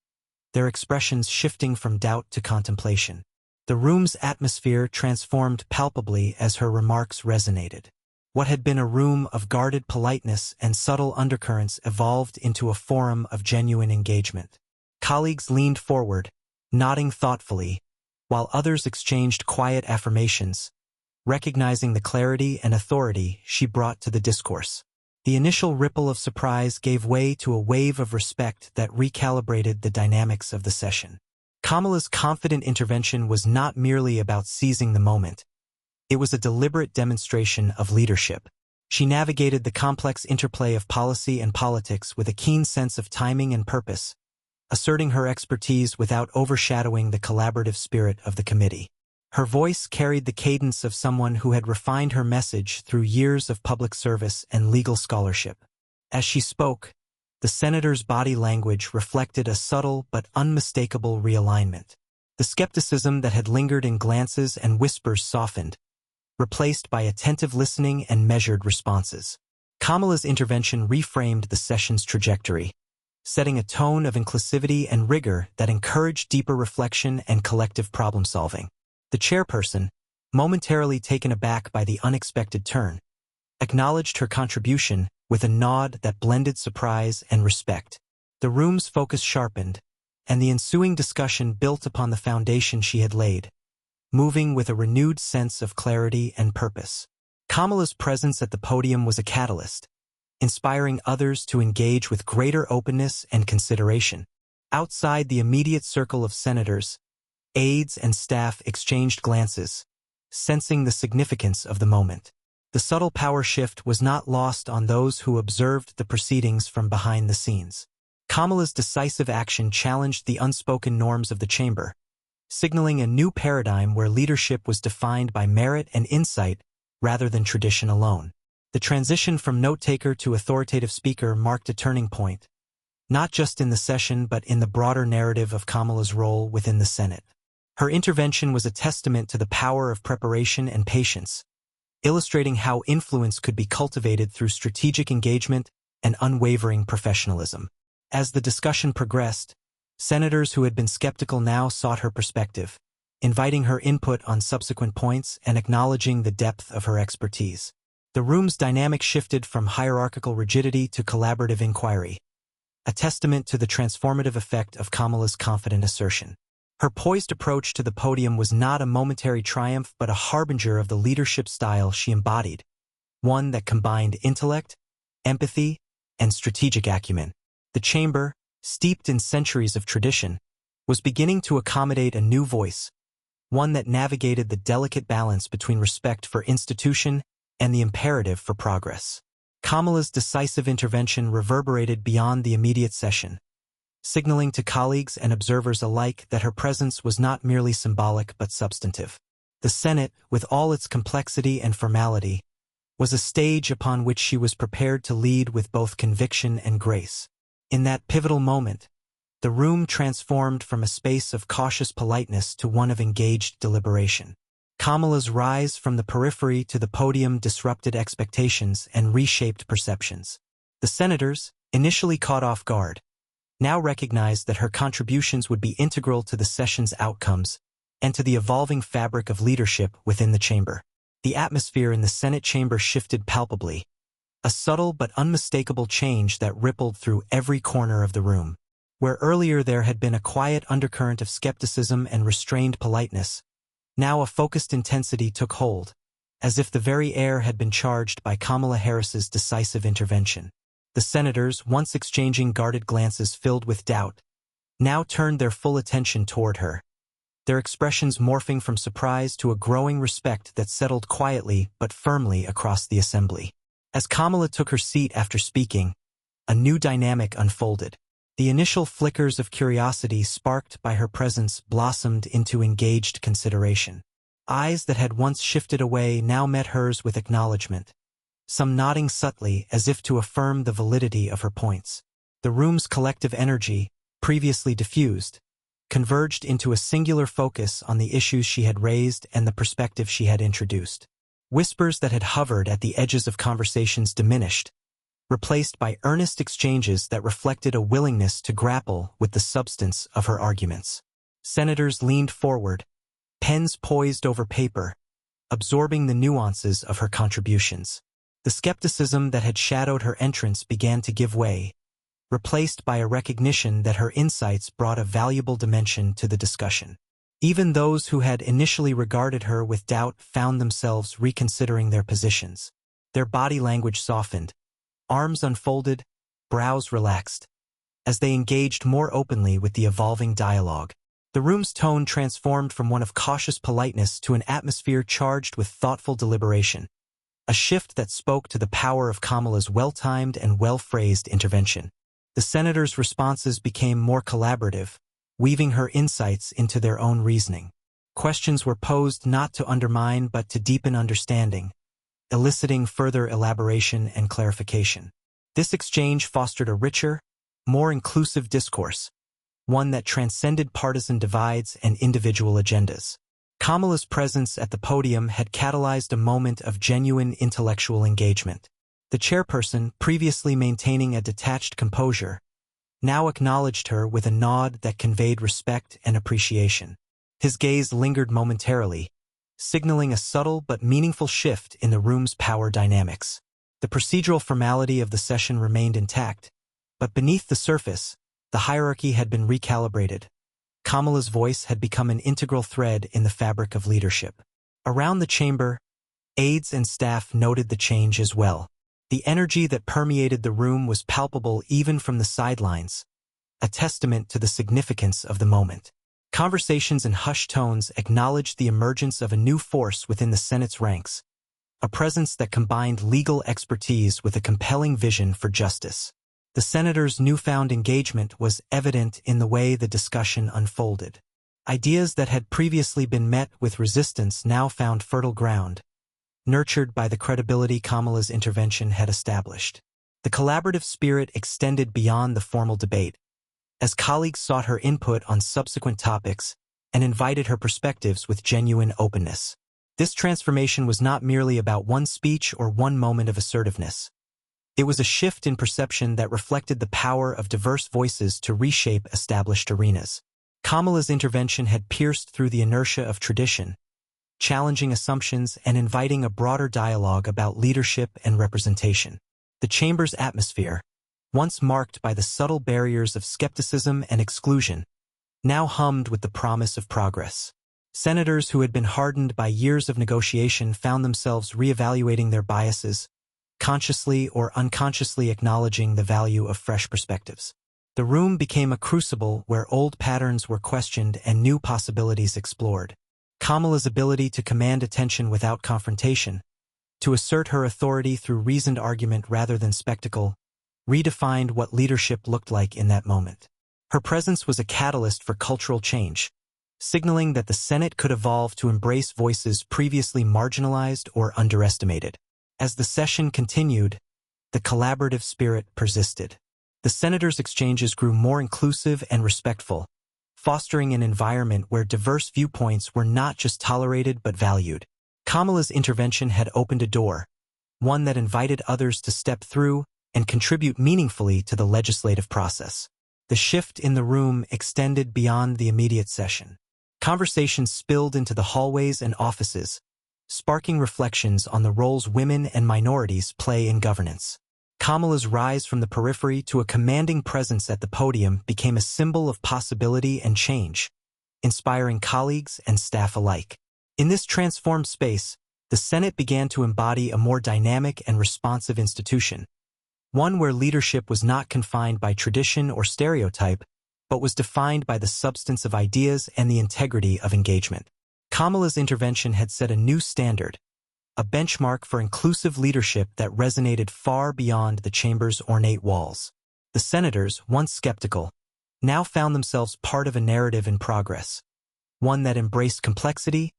S1: their expressions shifting from doubt to contemplation. The room's atmosphere transformed palpably as her remarks resonated. What had been a room of guarded politeness and subtle undercurrents evolved into a forum of genuine engagement. Colleagues leaned forward, nodding thoughtfully, while others exchanged quiet affirmations, recognizing the clarity and authority she brought to the discourse. The initial ripple of surprise gave way to a wave of respect that recalibrated the dynamics of the session. Kamala's confident intervention was not merely about seizing the moment. It was a deliberate demonstration of leadership, She navigated the complex interplay of policy and politics with a keen sense of timing and purpose, asserting her expertise without overshadowing the collaborative spirit of the committee. Her voice carried the cadence of someone who had refined her message through years of public service and legal scholarship. As she spoke, the senator's body language reflected a subtle but unmistakable realignment. The skepticism that had lingered in glances and whispers softened, replaced by attentive listening and measured responses. Kamala's intervention reframed the session's trajectory, setting a tone of inclusivity and rigor that encouraged deeper reflection and collective problem-solving. The chairperson, momentarily taken aback by the unexpected turn, acknowledged her contribution with a nod that blended surprise and respect. The room's focus sharpened, and the ensuing discussion built upon the foundation she had laid, moving with a renewed sense of clarity and purpose. Kamala's presence at the podium was a catalyst, inspiring others to engage with greater openness and consideration. Outside the immediate circle of senators, aides and staff exchanged glances, sensing the significance of the moment. The subtle power shift was not lost on those who observed the proceedings from behind the scenes. Kamala's decisive action challenged the unspoken norms of the chamber, signaling a new paradigm where leadership was defined by merit and insight rather than tradition alone. The transition from note-taker to authoritative speaker marked a turning point, not just in the session but in the broader narrative of Kamala's role within the Senate. Her intervention was a testament to the power of preparation and patience, illustrating how influence could be cultivated through strategic engagement and unwavering professionalism. As the discussion progressed, senators who had been skeptical now sought her perspective, inviting her input on subsequent points and acknowledging the depth of her expertise. The room's dynamic shifted from hierarchical rigidity to collaborative inquiry, a testament to the transformative effect of Kamala's confident assertion. Her poised approach to the podium was not a momentary triumph but a harbinger of the leadership style she embodied, one that combined intellect, empathy, and strategic acumen. The chamber, steeped in centuries of tradition, was beginning to accommodate a new voice, one that navigated the delicate balance between respect for institution and the imperative for progress. Kamala's decisive intervention reverberated beyond the immediate session, signaling to colleagues and observers alike that her presence was not merely symbolic but substantive. The Senate, with all its complexity and formality, was a stage upon which she was prepared to lead with both conviction and grace. In that pivotal moment, the room transformed from a space of cautious politeness to one of engaged deliberation. Kamala's rise from the periphery to the podium disrupted expectations and reshaped perceptions. The senators, initially caught off guard, now recognized that her contributions would be integral to the session's outcomes and to the evolving fabric of leadership within the chamber. The atmosphere in the Senate chamber shifted palpably, a subtle but unmistakable change that rippled through every corner of the room. Where earlier there had been a quiet undercurrent of skepticism and restrained politeness, now a focused intensity took hold, as if the very air had been charged by Kamala Harris's decisive intervention. The senators, once exchanging guarded glances filled with doubt, now turned their full attention toward her, their expressions morphing from surprise to a growing respect that settled quietly but firmly across the assembly. As Kamala took her seat after speaking, a new dynamic unfolded. The initial flickers of curiosity sparked by her presence blossomed into engaged consideration. Eyes that had once shifted away now met hers with acknowledgement, some nodding subtly as if to affirm the validity of her points. The room's collective energy, previously diffused, converged into a singular focus on the issues she had raised and the perspective she had introduced. Whispers that had hovered at the edges of conversations diminished, replaced by earnest exchanges that reflected a willingness to grapple with the substance of her arguments. Senators leaned forward, pens poised over paper, absorbing the nuances of her contributions. The skepticism that had shadowed her entrance began to give way, replaced by a recognition that her insights brought a valuable dimension to the discussion. Even those who had initially regarded her with doubt found themselves reconsidering their positions. Their body language softened, arms unfolded, brows relaxed, as they engaged more openly with the evolving dialogue. The room's tone transformed from one of cautious politeness to an atmosphere charged with thoughtful deliberation, a shift that spoke to the power of Kamala's well-timed and well-phrased intervention. The senators' responses became more collaborative, weaving her insights into their own reasoning. Questions were posed not to undermine but to deepen understanding, eliciting further elaboration and clarification. This exchange fostered a richer, more inclusive discourse, one that transcended partisan divides and individual agendas. Kamala's presence at the podium had catalyzed a moment of genuine intellectual engagement. The chairperson, previously maintaining a detached composure, now acknowledged her with a nod that conveyed respect and appreciation. His gaze lingered momentarily, signaling a subtle but meaningful shift in the room's power dynamics. The procedural formality of the session remained intact, but beneath the surface, the hierarchy had been recalibrated. Kamala's voice had become an integral thread in the fabric of leadership. Around the chamber, aides and staff noted the change as well. The energy that permeated the room was palpable even from the sidelines, a testament to the significance of the moment. Conversations in hushed tones acknowledged the emergence of a new force within the Senate's ranks, a presence that combined legal expertise with a compelling vision for justice. The senators' newfound engagement was evident in the way the discussion unfolded. Ideas that had previously been met with resistance now found fertile ground, nurtured by the credibility Kamala's intervention had established. The collaborative spirit extended beyond the formal debate, as colleagues sought her input on subsequent topics and invited her perspectives with genuine openness. This transformation was not merely about one speech or one moment of assertiveness. It was a shift in perception that reflected the power of diverse voices to reshape established arenas. Kamala's intervention had pierced through the inertia of tradition, challenging assumptions and inviting a broader dialogue about leadership and representation. The chamber's atmosphere, once marked by the subtle barriers of skepticism and exclusion, now hummed with the promise of progress. Senators who had been hardened by years of negotiation found themselves reevaluating their biases, consciously or unconsciously acknowledging the value of fresh perspectives. The room became a crucible where old patterns were questioned and new possibilities explored. Kamala's ability to command attention without confrontation, to assert her authority through reasoned argument rather than spectacle, redefined what leadership looked like in that moment. Her presence was a catalyst for cultural change, signaling that the Senate could evolve to embrace voices previously marginalized or underestimated. As the session continued, the collaborative spirit persisted. The senators' exchanges grew more inclusive and respectful, fostering an environment where diverse viewpoints were not just tolerated but valued. Kamala's intervention had opened a door, one that invited others to step through and contribute meaningfully to the legislative process. The shift in the room extended beyond the immediate session. Conversations spilled into the hallways and offices, sparking reflections on the roles women and minorities play in governance. Kamala's rise from the periphery to a commanding presence at the podium became a symbol of possibility and change, inspiring colleagues and staff alike. In this transformed space, the Senate began to embody a more dynamic and responsive institution, one where leadership was not confined by tradition or stereotype, but was defined by the substance of ideas and the integrity of engagement. Kamala's intervention had set a new standard, a benchmark for inclusive leadership that resonated far beyond the chamber's ornate walls. The senators, once skeptical, now found themselves part of a narrative in progress, one that embraced complexity,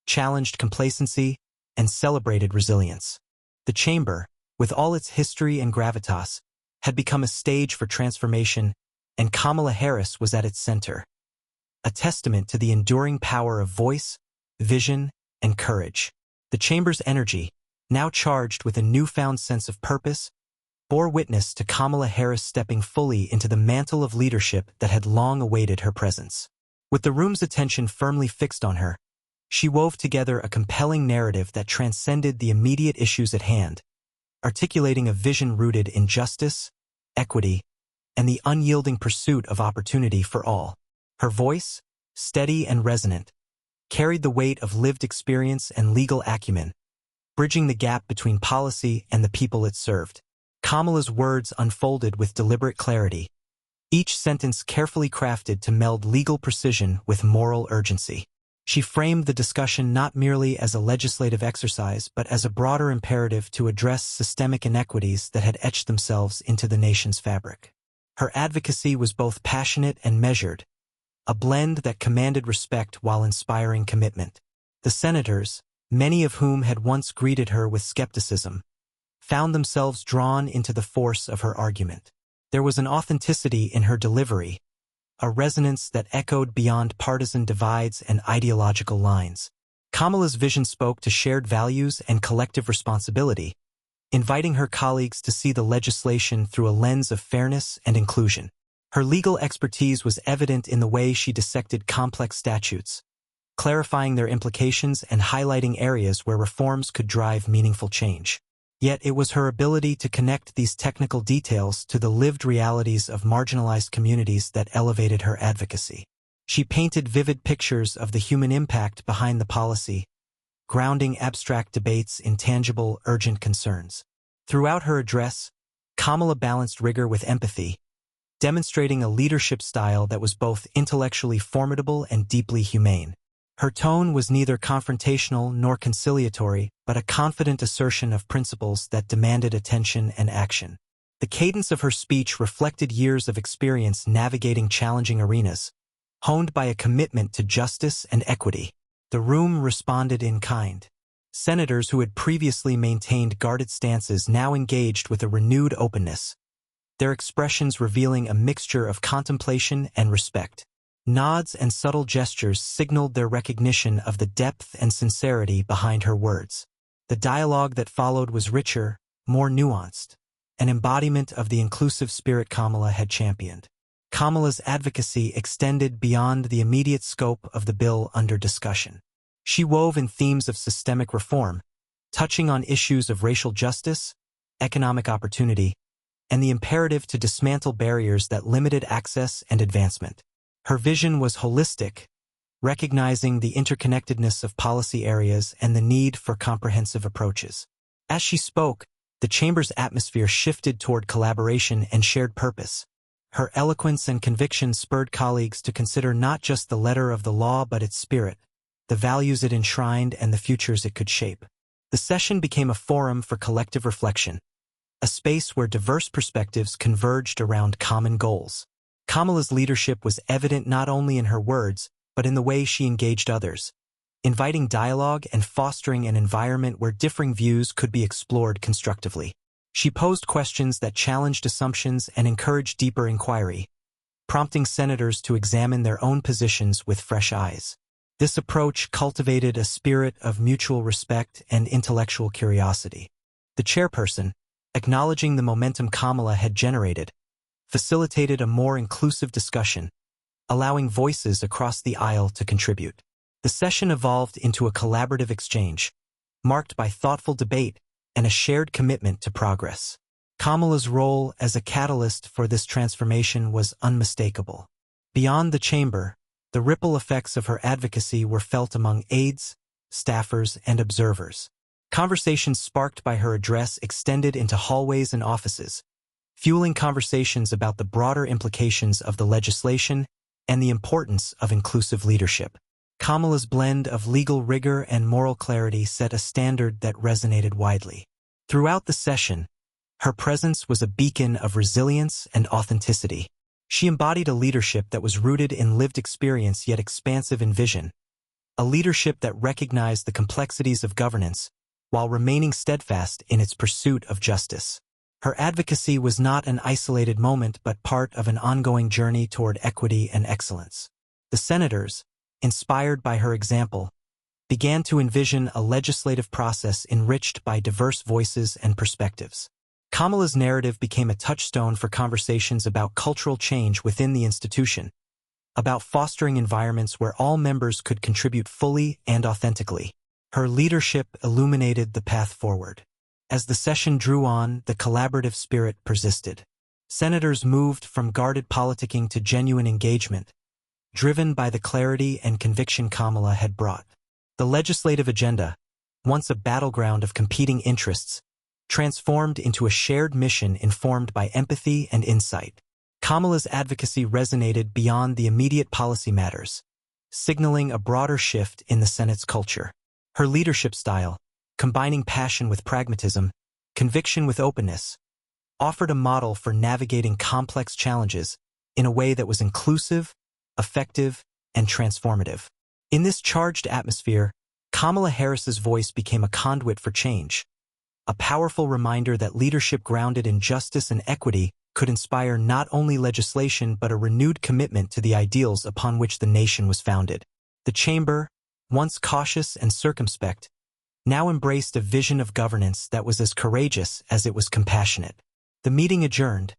S1: challenged complacency, and celebrated resilience. The chamber, with all its history and gravitas, had become a stage for transformation, and Kamala Harris was at its center, a testament to the enduring power of voice, vision, and courage. The chamber's energy, now charged with a newfound sense of purpose, bore witness to Kamala Harris stepping fully into the mantle of leadership that had long awaited her presence. With the room's attention firmly fixed on her, she wove together a compelling narrative that transcended the immediate issues at hand, articulating a vision rooted in justice, equity, and the unyielding pursuit of opportunity for all. Her voice, steady and resonant, carried the weight of lived experience and legal acumen, bridging the gap between policy and the people it served. Kamala's words unfolded with deliberate clarity, each sentence carefully crafted to meld legal precision with moral urgency. She framed the discussion not merely as a legislative exercise but as a broader imperative to address systemic inequities that had etched themselves into the nation's fabric. Her advocacy was both passionate and measured, a blend that commanded respect while inspiring commitment. The senators, many of whom had once greeted her with skepticism, found themselves drawn into the force of her argument. There was an authenticity in her delivery, a resonance that echoed beyond partisan divides and ideological lines. Kamala's vision spoke to shared values and collective responsibility, inviting her colleagues to see the legislation through a lens of fairness and inclusion. Her legal expertise was evident in the way she dissected complex statutes, clarifying their implications and highlighting areas where reforms could drive meaningful change. Yet it was her ability to connect these technical details to the lived realities of marginalized communities that elevated her advocacy. She painted vivid pictures of the human impact behind the policy, grounding abstract debates in tangible, urgent concerns. Throughout her address, Kamala balanced rigor with empathy, demonstrating a leadership style that was both intellectually formidable and deeply humane. Her tone was neither confrontational nor conciliatory, but a confident assertion of principles that demanded attention and action. The cadence of her speech reflected years of experience navigating challenging arenas, honed by a commitment to justice and equity. The room responded in kind. Senators who had previously maintained guarded stances now engaged with a renewed openness, their expressions revealing a mixture of contemplation and respect. Nods and subtle gestures signaled their recognition of the depth and sincerity behind her words. The dialogue that followed was richer, more nuanced, an embodiment of the inclusive spirit Kamala had championed. Kamala's advocacy extended beyond the immediate scope of the bill under discussion. She wove in themes of systemic reform, touching on issues of racial justice, economic opportunity, and the imperative to dismantle barriers that limited access and advancement. Her vision was holistic, recognizing the interconnectedness of policy areas and the need for comprehensive approaches. As she spoke, the chamber's atmosphere shifted toward collaboration and shared purpose. Her eloquence and conviction spurred colleagues to consider not just the letter of the law but its spirit, the values it enshrined and the futures it could shape. The session became a forum for collective reflection, a space where diverse perspectives converged around common goals. Kamala's leadership was evident not only in her words, but in the way she engaged others, inviting dialogue and fostering an environment where differing views could be explored constructively. She posed questions that challenged assumptions and encouraged deeper inquiry, prompting senators to examine their own positions with fresh eyes. This approach cultivated a spirit of mutual respect and intellectual curiosity. The chairperson, acknowledging the momentum Kamala had generated, facilitated a more inclusive discussion, allowing voices across the aisle to contribute. The session evolved into a collaborative exchange, marked by thoughtful debate and a shared commitment to progress. Kamala's role as a catalyst for this transformation was unmistakable. Beyond the chamber, the ripple effects of her advocacy were felt among aides, staffers, and observers. Conversations sparked by her address extended into hallways and offices, fueling conversations about the broader implications of the legislation and the importance of inclusive leadership. Kamala's blend of legal rigor and moral clarity set a standard that resonated widely. Throughout the session, her presence was a beacon of resilience and authenticity. She embodied a leadership that was rooted in lived experience yet expansive in vision, a leadership that recognized the complexities of governance while remaining steadfast in its pursuit of justice. Her advocacy was not an isolated moment but part of an ongoing journey toward equity and excellence. The senators, inspired by her example, began to envision a legislative process enriched by diverse voices and perspectives. Kamala's narrative became a touchstone for conversations about cultural change within the institution, about fostering environments where all members could contribute fully and authentically. Her leadership illuminated the path forward. As the session drew on, the collaborative spirit persisted. Senators moved from guarded politicking to genuine engagement, driven by the clarity and conviction Kamala had brought. The legislative agenda, once a battleground of competing interests, transformed into a shared mission informed by empathy and insight. Kamala's advocacy resonated beyond the immediate policy matters, signaling a broader shift in the Senate's culture. Her leadership style, combining passion with pragmatism, conviction with openness, offered a model for navigating complex challenges in a way that was inclusive, effective, and transformative. In this charged atmosphere, Kamala Harris's voice became a conduit for change, a powerful reminder that leadership grounded in justice and equity could inspire not only legislation but a renewed commitment to the ideals upon which the nation was founded. The chamber, once cautious and circumspect, now embraced a vision of governance that was as courageous as it was compassionate. The meeting adjourned,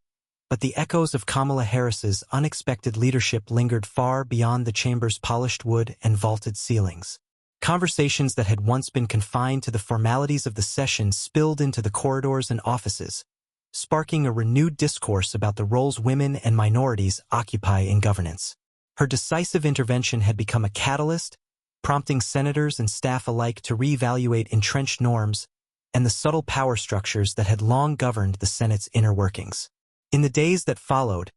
S1: but the echoes of Kamala Harris's unexpected leadership lingered far beyond the chamber's polished wood and vaulted ceilings. Conversations that had once been confined to the formalities of the session spilled into the corridors and offices, sparking a renewed discourse about the roles women and minorities occupy in governance. Her decisive intervention had become a catalyst, prompting senators and staff alike to reevaluate entrenched norms and the subtle power structures that had long governed the Senate's inner workings. In the days that followed,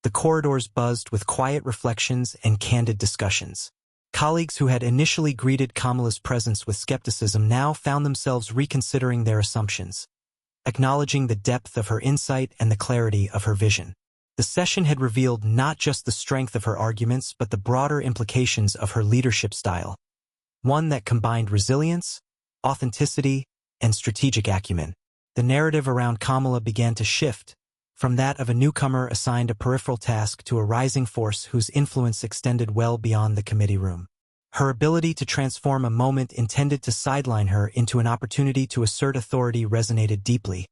S1: the corridors buzzed with quiet reflections and candid discussions. Colleagues who had initially greeted Kamala's presence with skepticism now found themselves reconsidering their assumptions, acknowledging the depth of her insight and the clarity of her vision. The session had revealed not just the strength of her arguments but the broader implications of her leadership style, one that combined resilience, authenticity, and strategic acumen. The narrative around Kamala began to shift, from that of a newcomer assigned a peripheral task to a rising force whose influence extended well beyond the committee room. Her ability to transform a moment intended to sideline her into an opportunity to assert authority resonated deeply,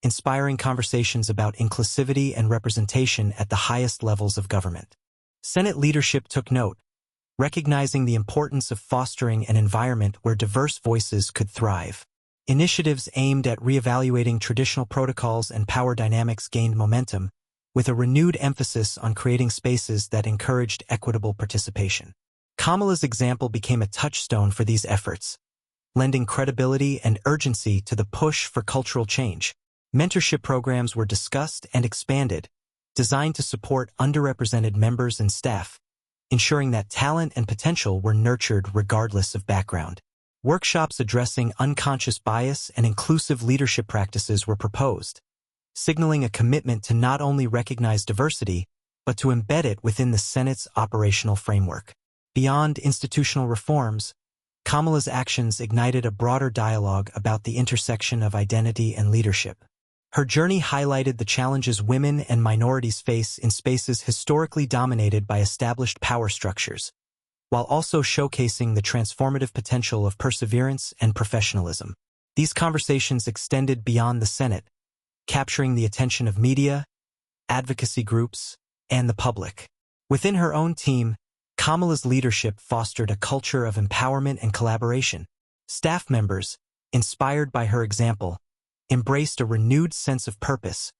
S1: inspiring conversations about inclusivity and representation at the highest levels of government. Senate leadership took note, recognizing the importance of fostering an environment where diverse voices could thrive. Initiatives aimed at reevaluating traditional protocols and power dynamics gained momentum, with a renewed emphasis on creating spaces that encouraged equitable participation. Kamala's example became a touchstone for these efforts, lending credibility and urgency to the push for cultural change. Mentorship programs were discussed and expanded, designed to support underrepresented members and staff, ensuring that talent and potential were nurtured regardless of background. Workshops addressing unconscious bias and inclusive leadership practices were proposed, signaling a commitment to not only recognize diversity, but to embed it within the Senate's operational framework. Beyond institutional reforms, Kamala's actions ignited a broader dialogue about the intersection of identity and leadership. Her journey highlighted the challenges women and minorities face in spaces historically dominated by established power structures, while also showcasing the transformative potential of perseverance and professionalism. These conversations extended beyond the Senate, capturing the attention of media, advocacy groups, and the public. Within her own team, Kamala's leadership fostered a culture of empowerment and collaboration. Staff members, inspired by her example, embraced a renewed sense of purpose,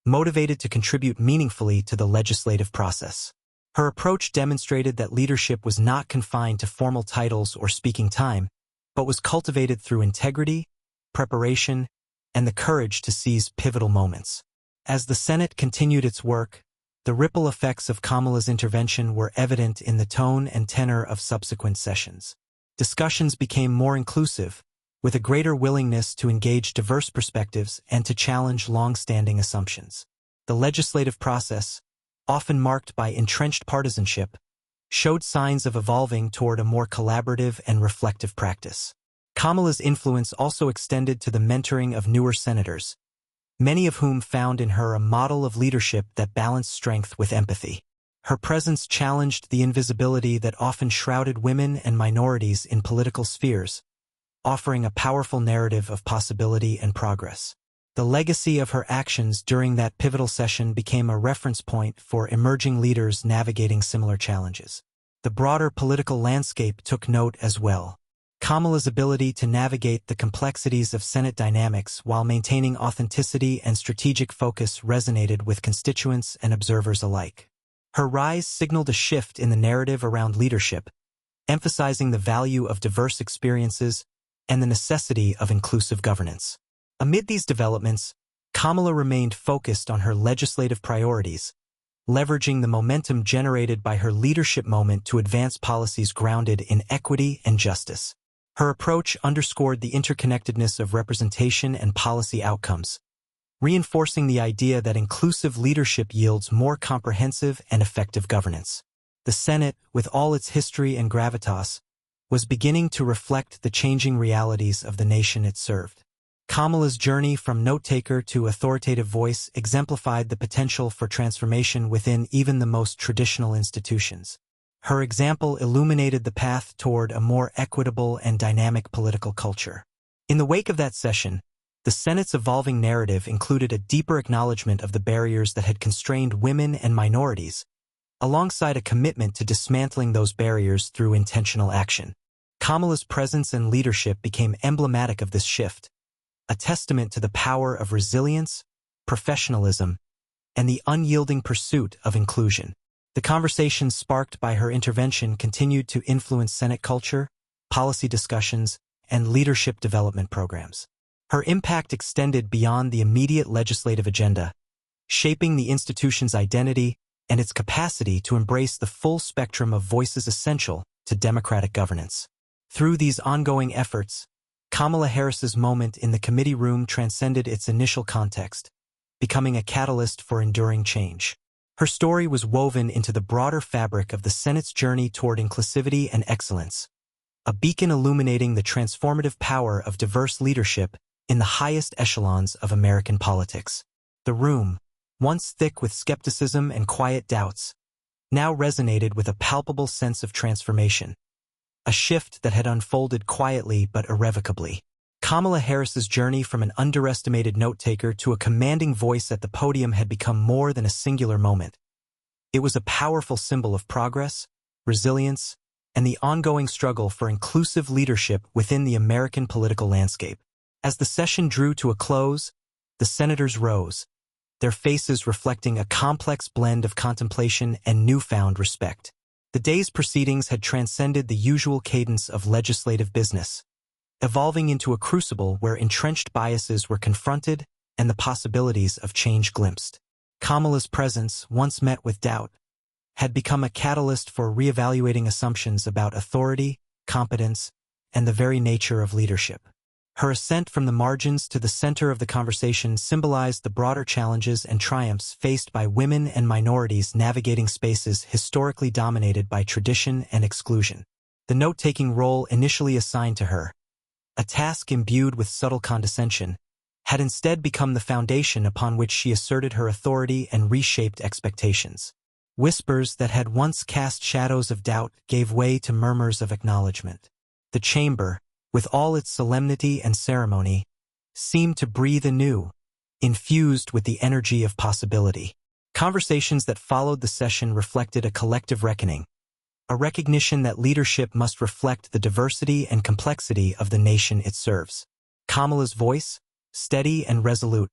S1: motivated to contribute meaningfully to the legislative process. Her approach demonstrated that leadership was not confined to formal titles or speaking time, but was cultivated through integrity, preparation, and the courage to seize pivotal moments. As the Senate continued its work, the ripple effects of Kamala's intervention were evident in the tone and tenor of subsequent sessions. Discussions became more inclusive, with a greater willingness to engage diverse perspectives and to challenge long-standing assumptions. The legislative process, often marked by entrenched partisanship, showed signs of evolving toward a more collaborative and reflective practice. Kamala's influence also extended to the mentoring of newer senators, many of whom found in her a model of leadership that balanced strength with empathy. Her presence challenged the invisibility that often shrouded women and minorities in political spheres, offering a powerful narrative of possibility and progress. The legacy of her actions during that pivotal session became a reference point for emerging leaders navigating similar challenges. The broader political landscape took note as well. Kamala's ability to navigate the complexities of Senate dynamics while maintaining authenticity and strategic focus resonated with constituents and observers alike. Her rise signaled a shift in the narrative around leadership, emphasizing the value of diverse experiences and the necessity of inclusive governance. Amid these developments, Kamala remained focused on her legislative priorities, leveraging the momentum generated by her leadership moment to advance policies grounded in equity and justice. Her approach underscored the interconnectedness of representation and policy outcomes, reinforcing the idea that inclusive leadership yields more comprehensive and effective governance. The Senate, with all its history and gravitas, was beginning to reflect the changing realities of the nation it served. Kamala's journey from note-taker to authoritative voice exemplified the potential for transformation within even the most traditional institutions. Her example illuminated the path toward a more equitable and dynamic political culture. In the wake of that session, the Senate's evolving narrative included a deeper acknowledgement of the barriers that had constrained women and minorities, alongside a commitment to dismantling those barriers through intentional action. Kamala's presence and leadership became emblematic of this shift, a testament to the power of resilience, professionalism, and the unyielding pursuit of inclusion. The conversations sparked by her intervention continued to influence Senate culture, policy discussions, and leadership development programs. Her impact extended beyond the immediate legislative agenda, shaping the institution's identity and its capacity to embrace the full spectrum of voices essential to democratic governance. Through these ongoing efforts, Kamala Harris's moment in the committee room transcended its initial context, becoming a catalyst for enduring change. Her story was woven into the broader fabric of the Senate's journey toward inclusivity and excellence, a beacon illuminating the transformative power of diverse leadership in the highest echelons of American politics. The room, once thick with skepticism and quiet doubts, now resonated with a palpable sense of transformation, a shift that had unfolded quietly but irrevocably. Kamala Harris's journey from an underestimated note-taker to a commanding voice at the podium had become more than a singular moment. It was a powerful symbol of progress, resilience, and the ongoing struggle for inclusive leadership within the American political landscape. As the session drew to a close, the senators rose, their faces reflecting a complex blend of contemplation and newfound respect. The day's proceedings had transcended the usual cadence of legislative business, evolving into a crucible where entrenched biases were confronted and the possibilities of change glimpsed. Kamala's presence, once met with doubt, had become a catalyst for reevaluating assumptions about authority, competence, and the very nature of leadership. Her ascent from the margins to the center of the conversation symbolized the broader challenges and triumphs faced by women and minorities navigating spaces historically dominated by tradition and exclusion. The note-taking role initially assigned to her, a task imbued with subtle condescension, had instead become the foundation upon which she asserted her authority and reshaped expectations. Whispers that had once cast shadows of doubt gave way to murmurs of acknowledgement. The chamber, with all its solemnity and ceremony, seemed to breathe anew, infused with the energy of possibility. Conversations that followed the session reflected a collective reckoning, a recognition that leadership must reflect the diversity and complexity of the nation it serves. Kamala's voice, steady and resolute,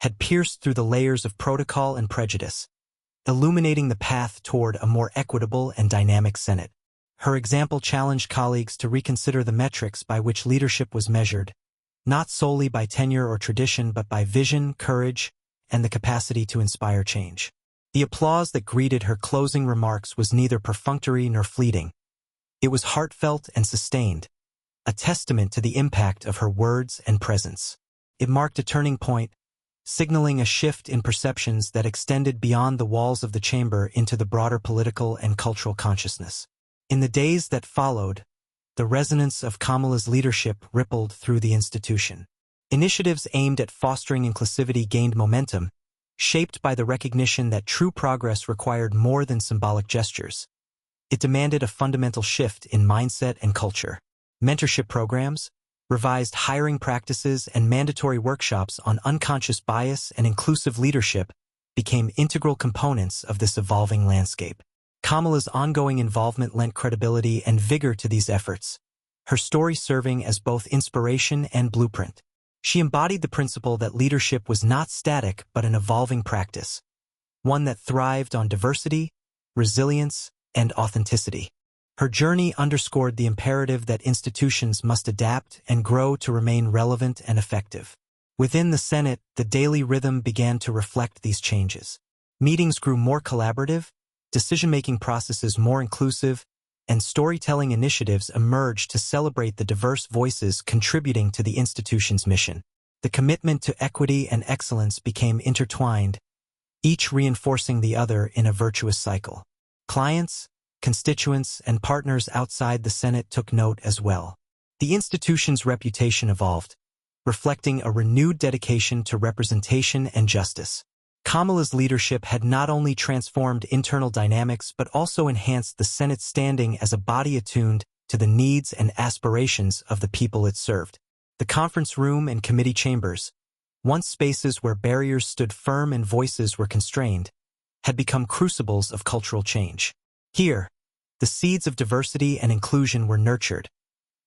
S1: had pierced through the layers of protocol and prejudice, illuminating the path toward a more equitable and dynamic Senate. Her example challenged colleagues to reconsider the metrics by which leadership was measured, not solely by tenure or tradition but by vision, courage, and the capacity to inspire change. The applause that greeted her closing remarks was neither perfunctory nor fleeting. It was heartfelt and sustained, a testament to the impact of her words and presence. It marked a turning point, signaling a shift in perceptions that extended beyond the walls of the chamber into the broader political and cultural consciousness. In the days that followed, the resonance of Kamala's leadership rippled through the institution. Initiatives aimed at fostering inclusivity gained momentum, shaped by the recognition that true progress required more than symbolic gestures. It demanded a fundamental shift in mindset and culture. Mentorship programs, revised hiring practices, and mandatory workshops on unconscious bias and inclusive leadership became integral components of this evolving landscape. Kamala's ongoing involvement lent credibility and vigor to these efforts, her story serving as both inspiration and blueprint. She embodied the principle that leadership was not static but an evolving practice, one that thrived on diversity, resilience, and authenticity. Her journey underscored the imperative that institutions must adapt and grow to remain relevant and effective. Within the Senate, the daily rhythm began to reflect these changes. Meetings grew more collaborative, decision-making processes more inclusive, and storytelling initiatives emerged to celebrate the diverse voices contributing to the institution's mission. The commitment to equity and excellence became intertwined, each reinforcing the other in a virtuous cycle. Clients, constituents, and partners outside the Senate took note as well. The institution's reputation evolved, reflecting a renewed dedication to representation and justice. Kamala's leadership had not only transformed internal dynamics but also enhanced the Senate's standing as a body attuned to the needs and aspirations of the people it served. The conference room and committee chambers, once spaces where barriers stood firm and voices were constrained, had become crucibles of cultural change. Here, the seeds of diversity and inclusion were nurtured,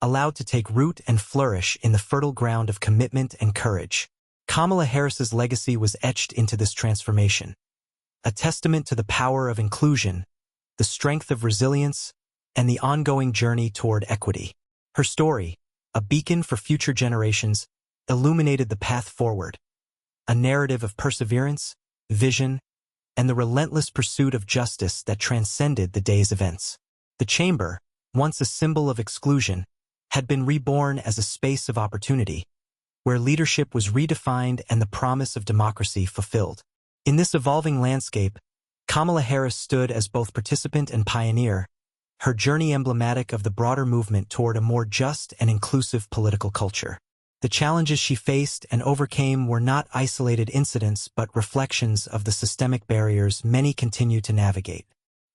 S1: allowed to take root and flourish in the fertile ground of commitment and courage. Kamala Harris's legacy was etched into this transformation, a testament to the power of inclusion, the strength of resilience, and the ongoing journey toward equity. Her story, a beacon for future generations, illuminated the path forward, a narrative of perseverance, vision, and the relentless pursuit of justice that transcended the day's events. The chamber, once a symbol of exclusion, had been reborn as a space of opportunity, where leadership was redefined and the promise of democracy fulfilled. In this evolving landscape, Kamala Harris stood as both participant and pioneer, her journey emblematic of the broader movement toward a more just and inclusive political culture. The challenges she faced and overcame were not isolated incidents but reflections of the systemic barriers many continue to navigate.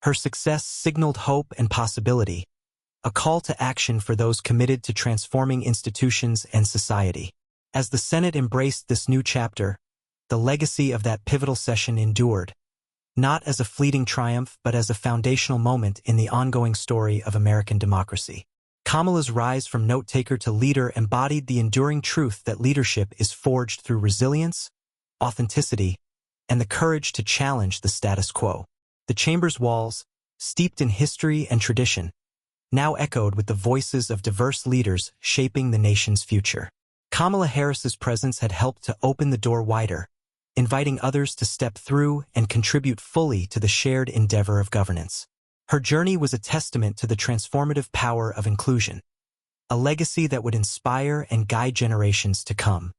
S1: Her success signaled hope and possibility, a call to action for those committed to transforming institutions and society. As the Senate embraced this new chapter, the legacy of that pivotal session endured, not as a fleeting triumph but as a foundational moment in the ongoing story of American democracy. Kamala's rise from note-taker to leader embodied the enduring truth that leadership is forged through resilience, authenticity, and the courage to challenge the status quo. The chamber's walls, steeped in history and tradition, now echoed with the voices of diverse leaders shaping the nation's future. Kamala Harris's presence had helped to open the door wider, inviting others to step through and contribute fully to the shared endeavor of governance. Her journey was a testament to the transformative power of inclusion, a legacy that would inspire and guide generations to come.